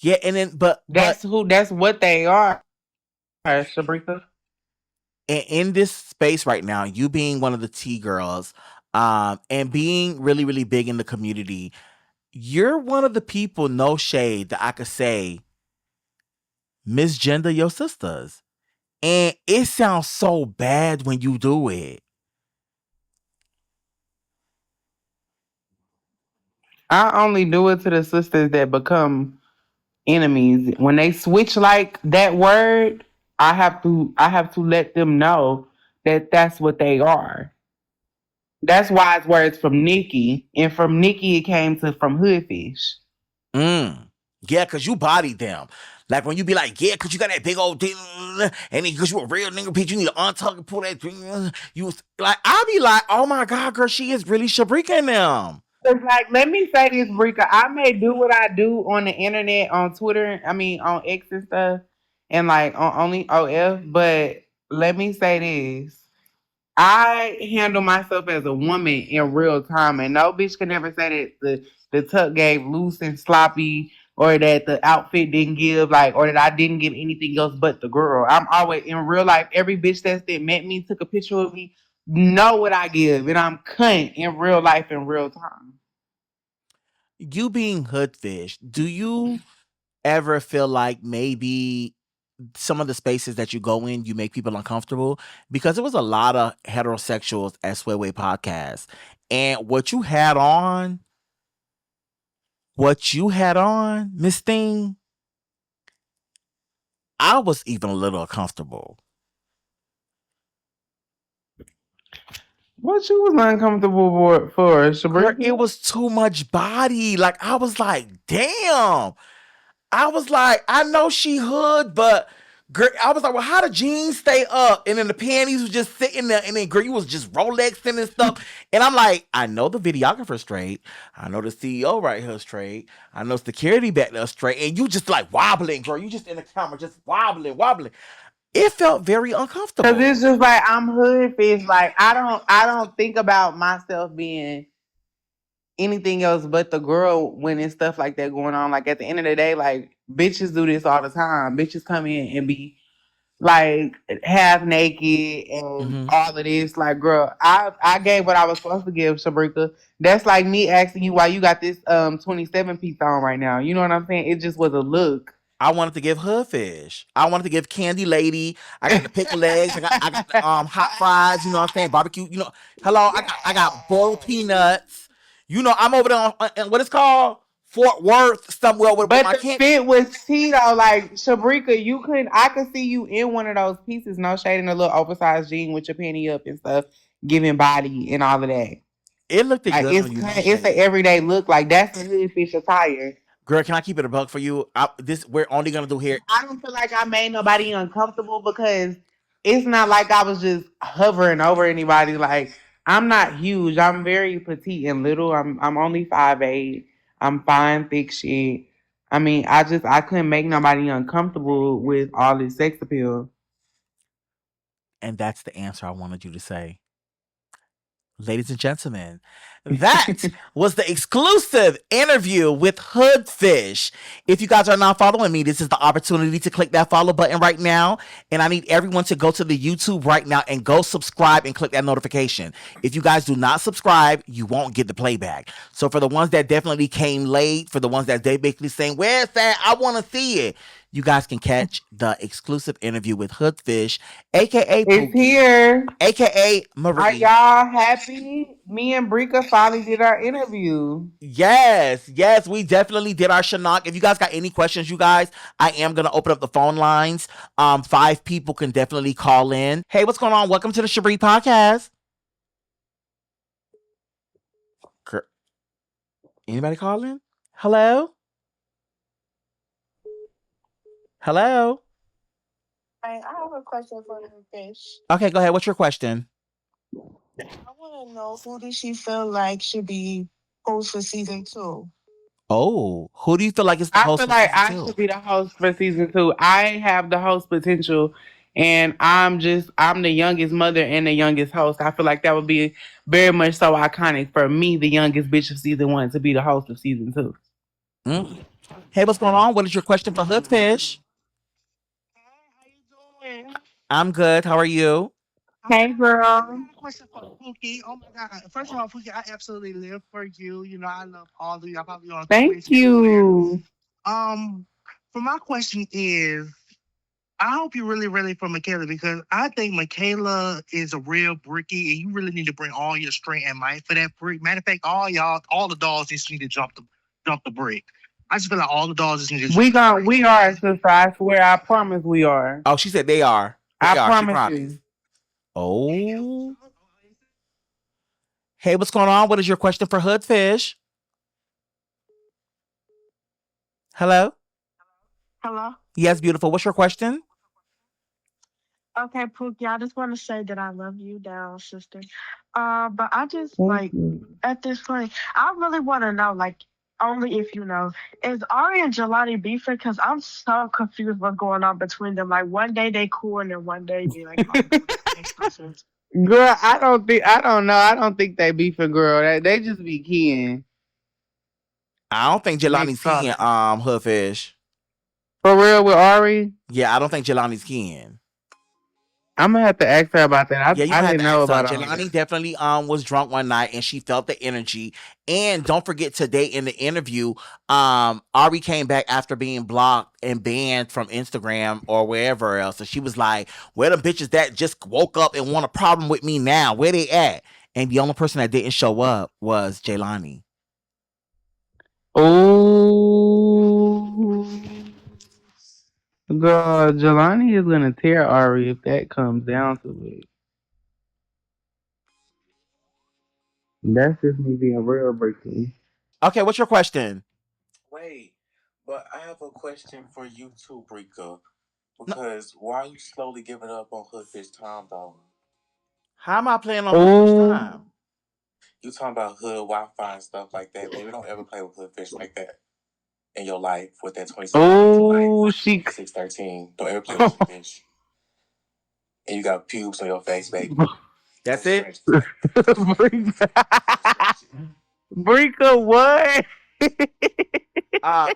yeah. And then, but That's who. That's what they are. Shabrika. in this space right now, you being one of the T girls, and being really, really big in the community, you're one of the people, no shade, that I could say misgender your sisters. And it sounds so bad when you do it. I only do it to the sisters that become enemies. When they switch like that word, I have to let them know that that's what they are. That's wise words from Nikki, and from Nikki it came to from Hoodfish. Mm. Yeah, cause you bodied them. Like when you be like, yeah, cause you got that big old thing, and then cause you a real nigga bitch, you need to untuck and pull that thing. You was like, I be like, oh my god, girl, she is really Shabrika them. Cause like, let me say this, Brika. I may do what I do on the internet, on Twitter. I mean, on X and stuff, and like on only OF. But let me say this: I handle myself as a woman in real time, and no bitch can ever say that the tuck gave loose and sloppy, or that the outfit didn't give, like, or that I didn't give anything else but the girl. I'm always in real life. Every bitch that met me, took a picture of me, know what I give, and I'm cunt in real life in real time. You being hoodfish, do you ever feel like maybe some of the spaces that you go in, you make people uncomfortable? Because there was a lot of heterosexuals at Sway Podcast. And what you had on, Miss Thing, I was even a little uncomfortable. What you was uncomfortable for Girl, it Shabrika? was too much body. Like, I was like, damn. I was like, I know she hood, but girl, I was like, well, how the jeans stay up? And then the panties was just sitting there, and then girl, you was just Rolexing and stuff. And I'm like, I know the videographer straight. I know the CEO right here straight. I know security back there straight. And you just like wobbling, girl. You just in the camera, just wobbling, wobbling. It felt very Cause uncomfortable. it's just like I'm hood fish. Like I don't think about myself being anything else but the girl when it's stuff like that going on. Like at the end of the day, like bitches do this all the time. Bitches come in and be like half naked and Hmm. all of this. Like, girl, I gave what I was supposed to give, Shabrika. That's like me asking you why you got this 27 piece on right now. You know what I'm saying? It just was a look. I wanted to give Hoodfish. I wanted to give Candy Lady. I got the pickle legs. I got the hot fries. You know what I'm saying? Barbecue. You know, hello. I got boiled peanuts. You know, I'm over there on what it's called Fort Worth somewhere with But my the kid. fit was Tito. Like, Shabrika, you couldn't, I could see you in one of those pieces, no shade, in a little oversized jean with your panty up and stuff, giving body and all of that. It looked Like, good on you, no it's an shade. everyday look. Like, that's a hood fish attire. Girl, can I keep it a buck for you? This we're only gonna do here. I don't feel like I made nobody uncomfortable because it's not like I was just hovering over anybody. Like I'm not huge. I'm very petite and little. I'm only 5'8". I'm fine, thick shit. I mean, I couldn't make nobody uncomfortable with all this sex appeal. And that's the answer I wanted you to say. Ladies and gentlemen, that was the exclusive interview with Hoodfish. If you guys are not following me, this is the opportunity to click that follow button right now. And I need everyone to go to the YouTube right now and go subscribe and click that notification. If you guys do not subscribe, you won't get the playback. So for the ones that definitely came late, for the ones that they basically saying, where's that? I want to see it. You guys can catch the exclusive interview with Hoodfish, aka It's Pookie, here. aka Are Marie. y'all happy? Me and Brika finally did our interview. Yes, yes, we definitely did our Shinnok. If you guys got any questions, you guys, I am gonna open up the phone lines. 5 people can definitely call in. Hey, what's going on? Welcome to the Shabri podcast. Anybody calling? Hello? Hello? Hey, I have a question for the fish. Okay, go ahead. What's your question? I want to know who does she feel like should be host for season 2? Oh, who do you feel like is the I host feel for like season I two? should be the host for season 2. I have the host potential, and I'm the youngest mother and the youngest host. I feel like that would be very much so iconic for me, the youngest bitch of season 1, to be the host of season 2. Mm. Hey, what's going on? What is your question for Hoodfish? Hey, how you doing? I'm good. How are you? Hey, I girl. got a question for Pookie. Oh my God. First of all, Pookie, I absolutely live for you. You know, I love all of you. I probably on Thank Twitch everywhere. you. Um, for my question is, I hope you're really ready for Michaela because I think Michaela is a real bricky, and you really need to bring all your strength and might for that brick. Matter of fact, all y'all, all the dolls just need to jump the brick. I just feel like all the dolls just need to jump the brick. We are, sister. I swear, I promise we are. Oh, she said they are. I They are. She promise promised. you. Oh. Hey, what's going on? What is your question for Hoodfish? Hello? Hello? Yes, beautiful. What's your question? Okay, Pookie, I just want to say that I love you down, sister. But I just Thank like you. at this point, I really want to know, like, only if you know, is Ari and Jelani beefing? Because I'm so confused what's going on between them. Like, one day they cool, and then one day be like, oh, no. Girl, I don't know. I don't think they be for girl. They just be keying. I don't think Jelani's Next keying caller. Hoodfish. For real with Ari? Yeah, I don't think Jelani's keying. I'm gonna have to ask her about that. Yeah, you I gonna have didn't to know ask her. about all Jelani this. definitely was drunk one night and she felt the energy. And don't forget today in the interview, Ari came back after being blocked and banned from Instagram or wherever else. And she was like, where the bitches that just woke up and want a problem with me now? Where they at? And the only person that didn't show up was Jelani. Oh, girl, Jelani is gonna tear Ari if that comes down to it. That's just me being real breaking. Okay, what's your question? Wait, but I have a question for you too, Brika. No, Because why are you slowly giving up on Hoodfish time though? how am I playing on Hoodfish Oh, time? You talking about hood Wi-Fi and stuff like that, baby. Don't ever play with Hoodfish like that in your life with that 27 inch like oh, she. 613. Don't ever play with Hoodfish. And you got pubes on your face, baby. That's Don't it? stretch it. Don't stretch it. Brika, what?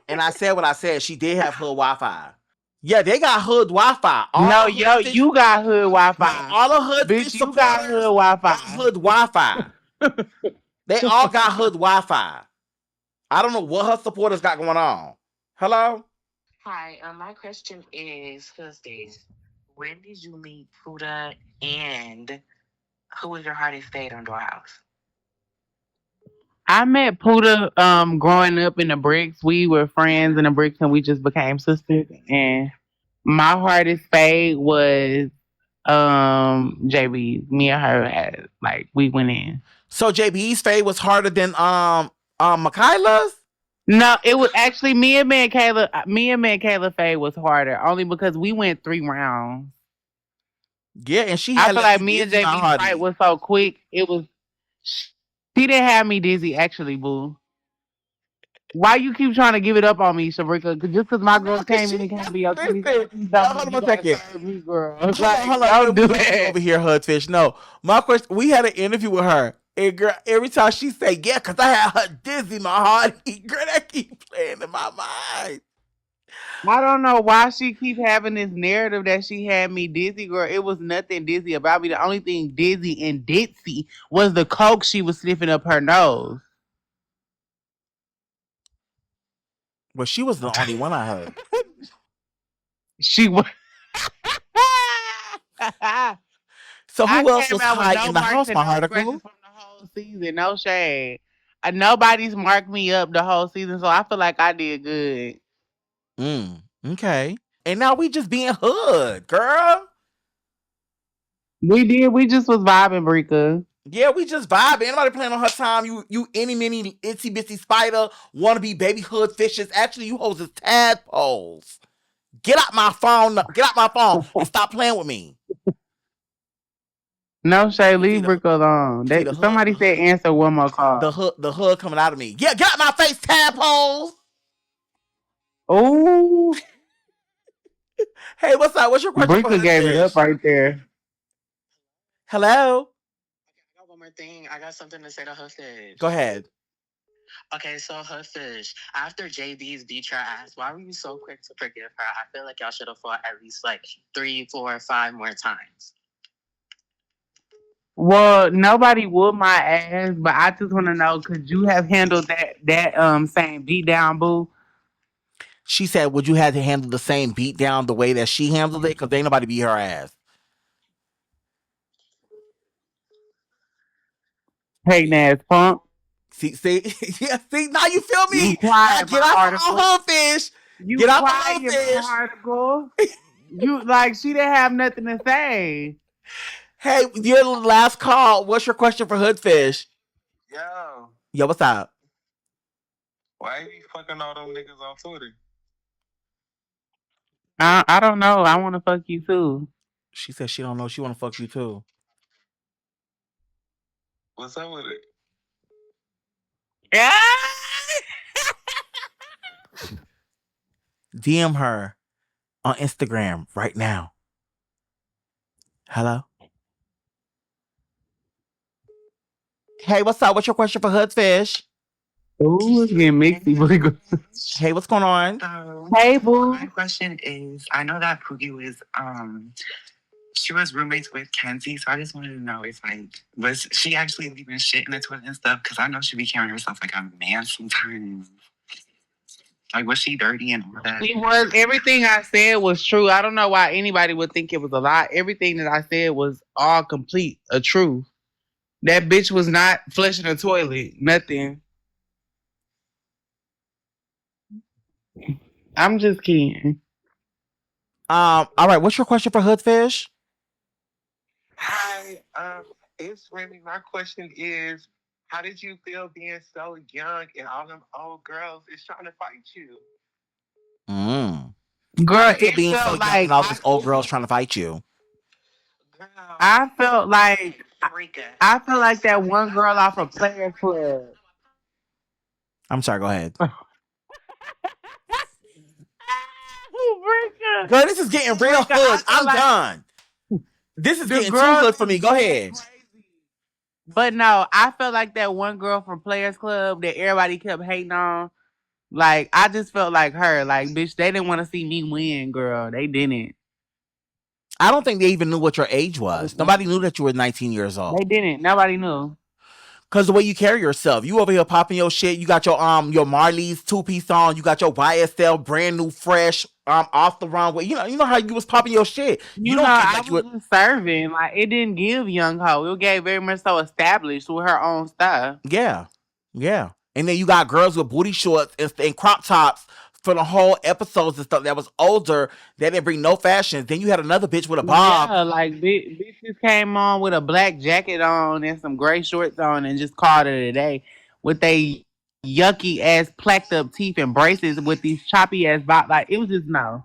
And I said what I said. She did have hood Wi-Fi. Yeah, they got hood Wi-Fi. All No, the hood yo, fish, you got hood no, Wi-Fi. all the hood fish Bitch, you got hood supporters got Wi-Fi. hood Wi-Fi. They all got hood Wi-Fi. I don't know what her supporters got going on. Hello? Hi, my question is, Huskies, when did you meet Puda and who was your hardest date on Dollhouse? I met Puda growing up in the bricks. We were friends in the bricks and we just became sisters. And my hardest fade was JB. Me and her had like we went in. So JB's fade was harder than Michaela's? No, it was actually me and Kayla fade was harder only because we went 3 rounds. Yeah, and she I had feel let like you me and dizzy my JB's fight hearty. was so quick. It was she didn't have me dizzy actually, boo. Why you keep trying to give it up on me, Shabrika? Just because my girl No, cause came she in and came to be your titties, listen. don't Hold mean on you one gotta second. serve me, girl. Hold Like, on. don't We do messy that. over here, Hoodfish. No, my question. We had an interview with her, and girl, every time she say yeah, cause I had her dizzy my heart. Girl, that keep playing in my mind. I don't know why she keep having this narrative that she had me dizzy, girl. It was nothing dizzy about me. The only thing dizzy and ditzy was the coke she was sniffing up her nose. Well, she was the only one I heard. She was. So I who else came was out with high no in the marks house, and my no article? scratches from the whole season. No shade. Nobody's marked me up the whole season, so I feel like I did good. Okay. And now we just being hood, girl. We did. We just was vibing, Brika. Yeah, we just vibing. Anybody playing on her time? You any mini itsy bitsy spider wanna be baby hood fishes. Actually, you hoes is tadpoles. Get out my phone. Get out my phone and stop playing with me. No shade. See Leave the Brika alone. see the hood Somebody said answer one more call. the hood coming out of me. Yeah, get out my face, tadpoles. Oh, Hey, what's up? What's your question for Brika gave it up Hoodfish? right there. Hello? I got one more thing. I got something to say to Huskies. Go ahead. Okay, so Huskies, after JB's beat your ass, why were you so quick to forgive her? I feel like y'all should have fought at least like 3, 4, 5 more times. Well, nobody whooped my ass, but I just want to know: could you have handled that same beat down, boo? She said, would you have to handle the same beat down the way that she handled it? Because ain't nobody beat her ass. Hating ass punk. See, yeah, see, now you feel You me? Now quiet, get my off my article. hoodfish. You Get off my quiet, my hoodfish. article. You like she didn't have nothing to say. Hey, your last call. What's your question for Hoodfish? Yo, Yo, what's up? why you fucking all them niggas on Twitter? I don't know. I want to fuck you too. She said she don't know. She want to fuck you too. What's up with it? Yeah. DM her on Instagram right now. Hello? Hey, what's up? What's your question for Hoodfish? Ooh, it's getting mixy. Hey, what's going on? So Hey, boo. my question is, I know that Pookie was She was roommates with Kenzie, so I just wanted to know if was she actually leaving shit in the toilet and stuff? Because I know she be carrying herself like a man sometimes. Like, was she dirty and all that? It was everything I said was true. I don't know why anybody would think it was a lie. Everything that I said was all complete, a truth. That bitch was not flushing the toilet. Nothing. I'm just kidding. All right. What's your question for Hoodfish? Hi, it's Remy. My question is, how did you feel being so young and all them old girls is trying to fight you? Girl, Feel it being so felt young and like all these old girls trying to fight you. Girl, I felt like that one girl off of Players Club. I'm sorry. Go ahead. Rika. Girl, this is getting real Rika, hood. I'm like done. This is the getting too girl hood for me. Go ahead. But no, I felt like that one girl from Players Club that everybody kept hating on. Like, I just felt like her. Like, bitch, they didn't want to see me win, girl. They didn't. I don't think they even knew what your age was. Nobody knew that you were 19 years old. They didn't. Nobody knew. Cause the way you carry yourself, you over here popping your shit. You got your Marley's 2-piece on. You got your YSL brand new, fresh, off the runway. You know how you was popping your shit. You don't get I like you was were. just serving. Like, it didn't give young hoe. It gave very much so established with her own stuff. Yeah, yeah. And then you got girls with booty shorts and crop tops for the whole episodes and stuff that was older. They didn't bring no fashions. Then you had another bitch with a bob. Yeah, like bitches came on with a black jacket on and some gray shorts on and just called it a day with they yucky ass placked up teeth and braces with these choppy ass like it was just no.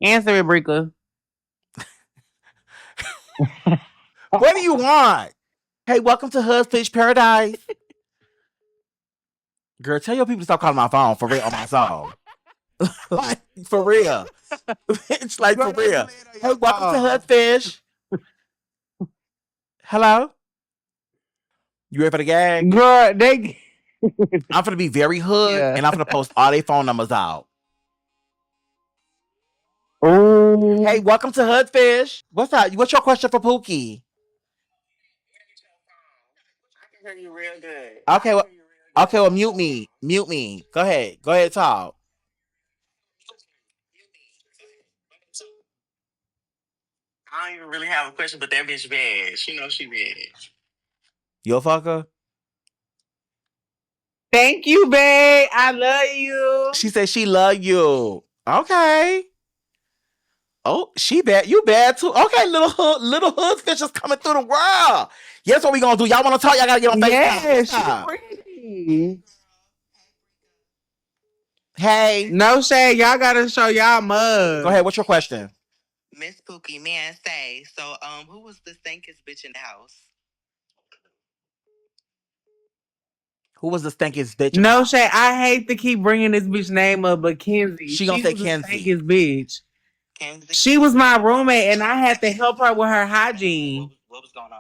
Answer it, Brika. What do you want? Hey, welcome to Hoodfish Paradise. Girl, tell your people to stop calling my phone for real on my soul. Like, for real. It's like, for real. Hey, welcome to Hoodfish. Hello? You ready for the gag? Girl, I'm gonna be very hood, Yeah. and I'm gonna post all their phone numbers out. Oh. Hey, welcome to Hoodfish. What's up? What's your question for Pookie? I can hear you real good. Okay, well, mute me. Mute me. Go ahead, talk. I don't even really have a question, but that bitch bad. She knows she bad. You a fucker? Thank you, babe. I love you. She said she love you. Okay. Oh, she bad. You bad too. Okay, little hood fish is coming through the world. Yes, what we gonna do? Y'all wanna talk? Y'all gotta get on FaceTime. Yes, she's FaceTime. pretty. Hey. No shade. Y'all gotta show y'all mug. Go ahead. What's your question? Miss Pookie, may I say, so who was the stankest bitch in the house? Who was the stankiest bitch? No shade. I hate to keep bringing this bitch name up, but Kenzie. She gonna say was Kenzie. the stankest bitch. Kenzie? She was my roommate, and I had to help her with her hygiene. What was going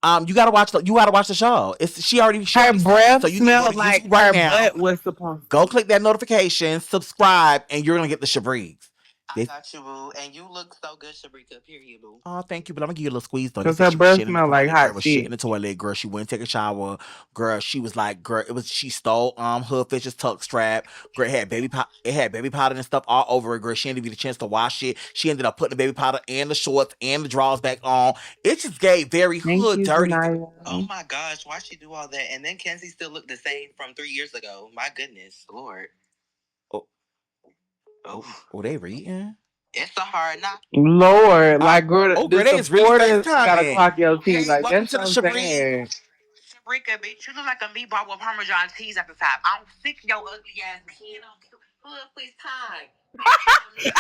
on? You gotta watch the show. She already her breath so you smelled like right her now. butt was supposed to. Go click that notification, subscribe, and you're gonna get the Shabrikas. I got you, boo. And you look so good, Shabrika, period, boo. Oh, thank you, but I'm gonna give you a little squeeze though. Because her breath smelled like hot was shit. shit in the toilet, girl. She wouldn't take a shower, girl. She was like, girl, she stole Hoodfish's tuck strap. Girl, it had baby powder and stuff all over it. Girl, she didn't give you the chance to wash it. She ended up putting the baby powder and the shorts and the drawers back on. It just gave very hood dirty. Oh my gosh, why she do all that? And then Kenzie still looked the same from 3 years ago. My goodness, Lord. Oh, they reading? It's a hard knock. Lord, like, girl, girl, they is really gotta clock your teeth. Hey, like, that's so sad. Shabrika, bitch, you look like a meatball with Parmesan cheese at the top. I'm sick of your ugly ass kid. Please time.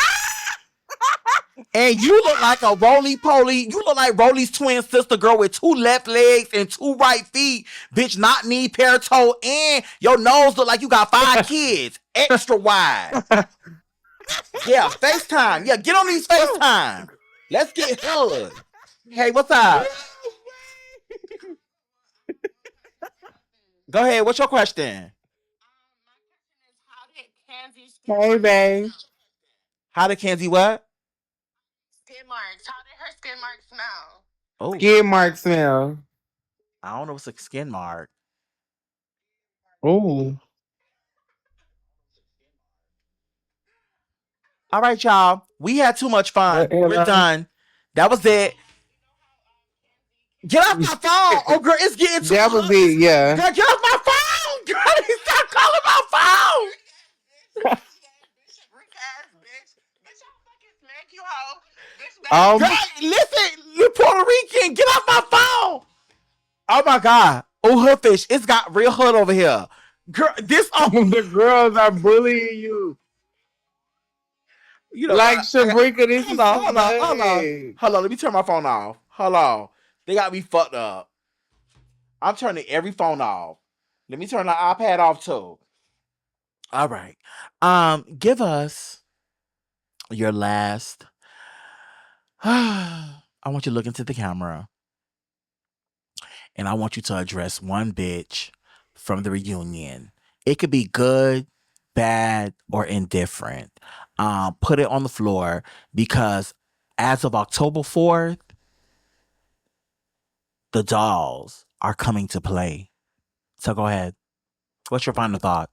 And you look like a roly-poly. You look like Rolly's twin sister girl with 2 left legs and 2 right feet. Bitch, not knee, pair toe, and your nose look like you got 5 kids. Extra wide. Yeah, FaceTime. Yeah, get on these FaceTime. Let's get hood. Hey, what's up? Go ahead. What's your question? Hey, babe. How did Kenzie what? Skid marks. How did her skin mark smell? Oh, Skid mark smell. I don't know what's a skin mark. Ooh. All right, y'all. We had too much fun. We're Hello. done. That was it. Get off my phone. Oh, girl, it's getting too That was it, yeah. Girl, get off my phone. Girl, stop calling my phone. Brick ass bitch. Bitch, I'll fucking smack you hoe. Bitch, Um, Girl, listen, you Puerto Rican. Get off my phone. Oh my God. Oh, Hoodfish. It's got real hood over here. Girl, this the girls are bullying you. you know Like what? Shabrika, this Hold is on, too hold on, hold on. much. Hold on, let me turn my phone off. Hold on. They got me fucked up. I'm turning every phone off. Let me turn the iPad off too. All right. Give us your last. I want you to look into the camera and I want you to address one bitch from the reunion. It could be good, bad, or indifferent. Put it on the floor because as of October 4th, the dolls are coming to play. So go ahead. What's your final thought?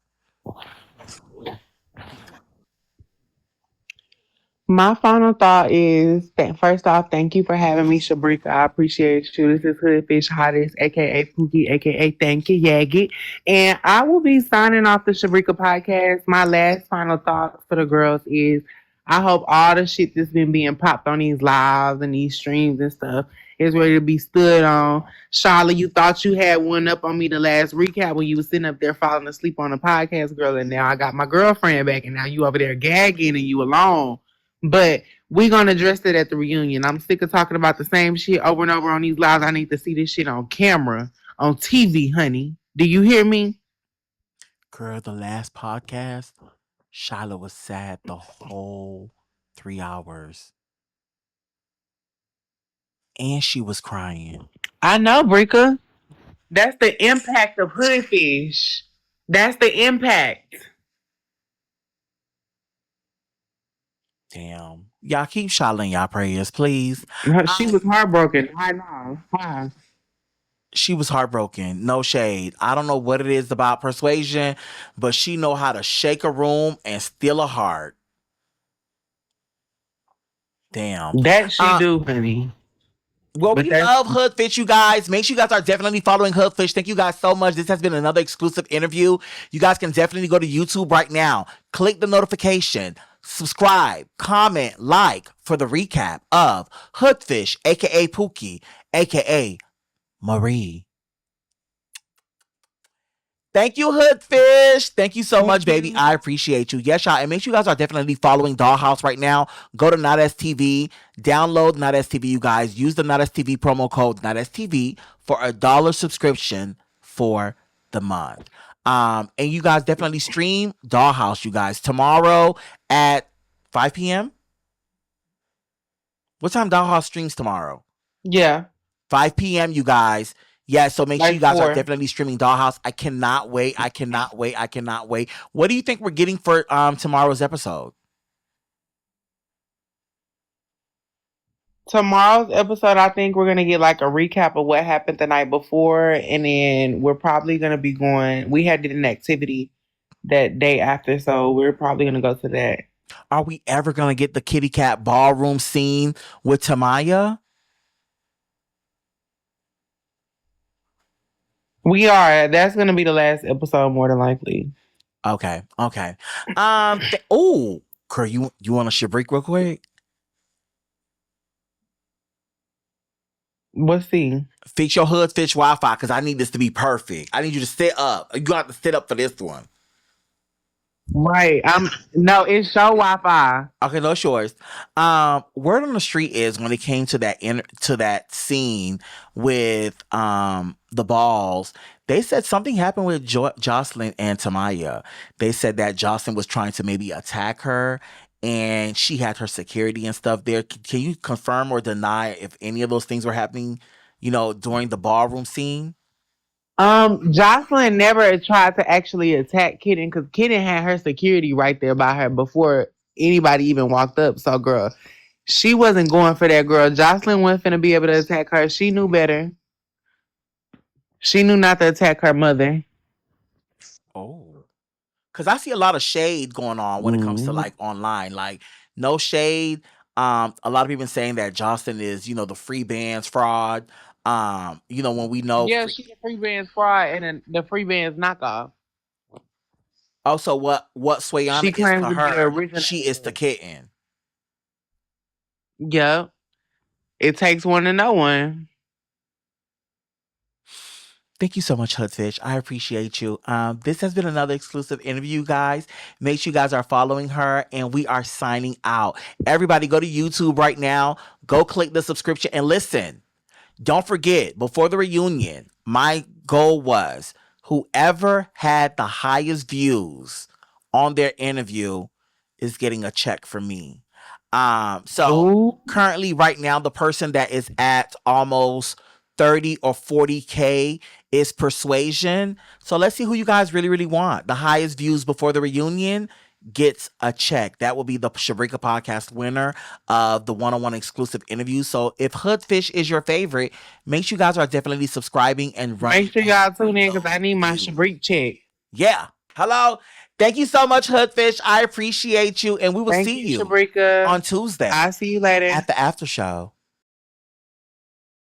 My final thought is that first off, thank you for having me, Shabrika. I appreciate you. This is Hoodfish Hottest, aka Pookie, aka Thank You Yaggy. And I will be signing off the Shabrika podcast. My last final thought for the girls is I hope all the shit that's been being popped on these lives and these streams and stuff is ready to be stood on. Shylaa, you thought you had one up on me the last recap when you was sitting up there falling asleep on the podcast, girl, and now I got my girlfriend back and now you over there gagging and you alone. But we're gonna address it at the reunion. I'm sick of talking about the same shit over and over on these lives. I need to see this shit on camera, on TV, honey. Do you hear me? Girl, the last podcast, Shylaa was sad the whole 3 hours. And she was crying. I know, Brika. That's the impact of Hoodfish. That's the impact. Damn. Y'all keep Shylaa in y'all prayers, please. She was heartbroken. I know. Why? She was heartbroken. No shade. I don't know what it is about Persuasion, but she know how to shake a room and steal a heart. Damn. That she do, honey. Well, But we that's love Hoodfish, you guys. Make sure you guys are definitely following Hoodfish. Thank you guys so much. This has been another exclusive interview. You guys can definitely go to YouTube right now. Click the notification, subscribe, comment, like for the recap of Hoodfish, aka Pookie, aka Marie. Thank you, Hoodfish. Thank you so much, baby. I appreciate you. Yes, y'all. And make sure you guys are definitely following Dollhouse right now. Go to Not STV. Download Not STV, you guys. Use the Not STV promo code Not STV for $1 subscription for the month. And you guys definitely stream Dollhouse, you guys. Tomorrow at 5 p.m. What time Dollhouse streams tomorrow? yeah, 5 p.m., you guys. Yeah, so make sure you like guys are 4. definitely streaming Dollhouse. I cannot wait. I cannot wait. I cannot wait. What do you think we're getting for tomorrow's episode? Tomorrow's episode, I think we're gonna get like a recap of what happened the night before, and then we're probably gonna be going. We had did an activity that day after, so we're probably gonna go to that. Are we ever gonna get the kitty cat ballroom scene with Tamaya? We are. That's gonna be the last episode, more than likely. Okay, okay. Oh, Kerr, you want to Shabrik real quick? We'll see. Fix your Hoodfish Wi-Fi because I need this to be perfect. I need you to sit up. You have to sit up for this one. Right. No, it's show Wi-Fi. Okay, no yours. Word on the street is when it came to that scene with the balls, they said something happened with Jocelyn and Tamaya. They said that Jocelyn was trying to maybe attack her, and she had her security and stuff there. Can you confirm or deny if any of those things were happening? During the ballroom scene. Jocelyn never tried to actually attack Kitten because Kitten had her security right there by her before anybody even walked up. So, girl, She wasn't going for that girl. Jocelyn wasn't finna be able to attack her. She knew better. She knew not to attack her mother. Oh. Because I see a lot of shade going on when it comes to like online. Like, no shade. A lot of people saying that Jocelyn is, the free bands fraud. When we know Yeah, she's a free band's fraud and the free band's knockoff. also what Swayana She is claims to to be the her, original. she is the kitten. Yep. It takes one to know one. Thank you so much, Hoodfish. I appreciate you. This has been another exclusive interview, guys. Make sure you guys are following her, and we are signing out. Everybody, go to YouTube right now. Go click the subscription and listen. Don't forget, before the reunion, my goal was whoever had the highest views on their interview is getting a check from me. So Ooh. currently, right now, the person that is at almost 30 or 40K is Persuasion. So let's see who you guys really, really want. The highest views before the reunion gets a check. That will be the Shabrika podcast winner of the one-on-one exclusive interview. So if Hoodfish is your favorite, make sure you guys are definitely subscribing and running. Make sure y'all tune in because I need my Shabrik check. Yeah. Hello. Thank you so much, Hoodfish. I appreciate you. And we will see you Shabrika. on Tuesday I'll see you later at the after show.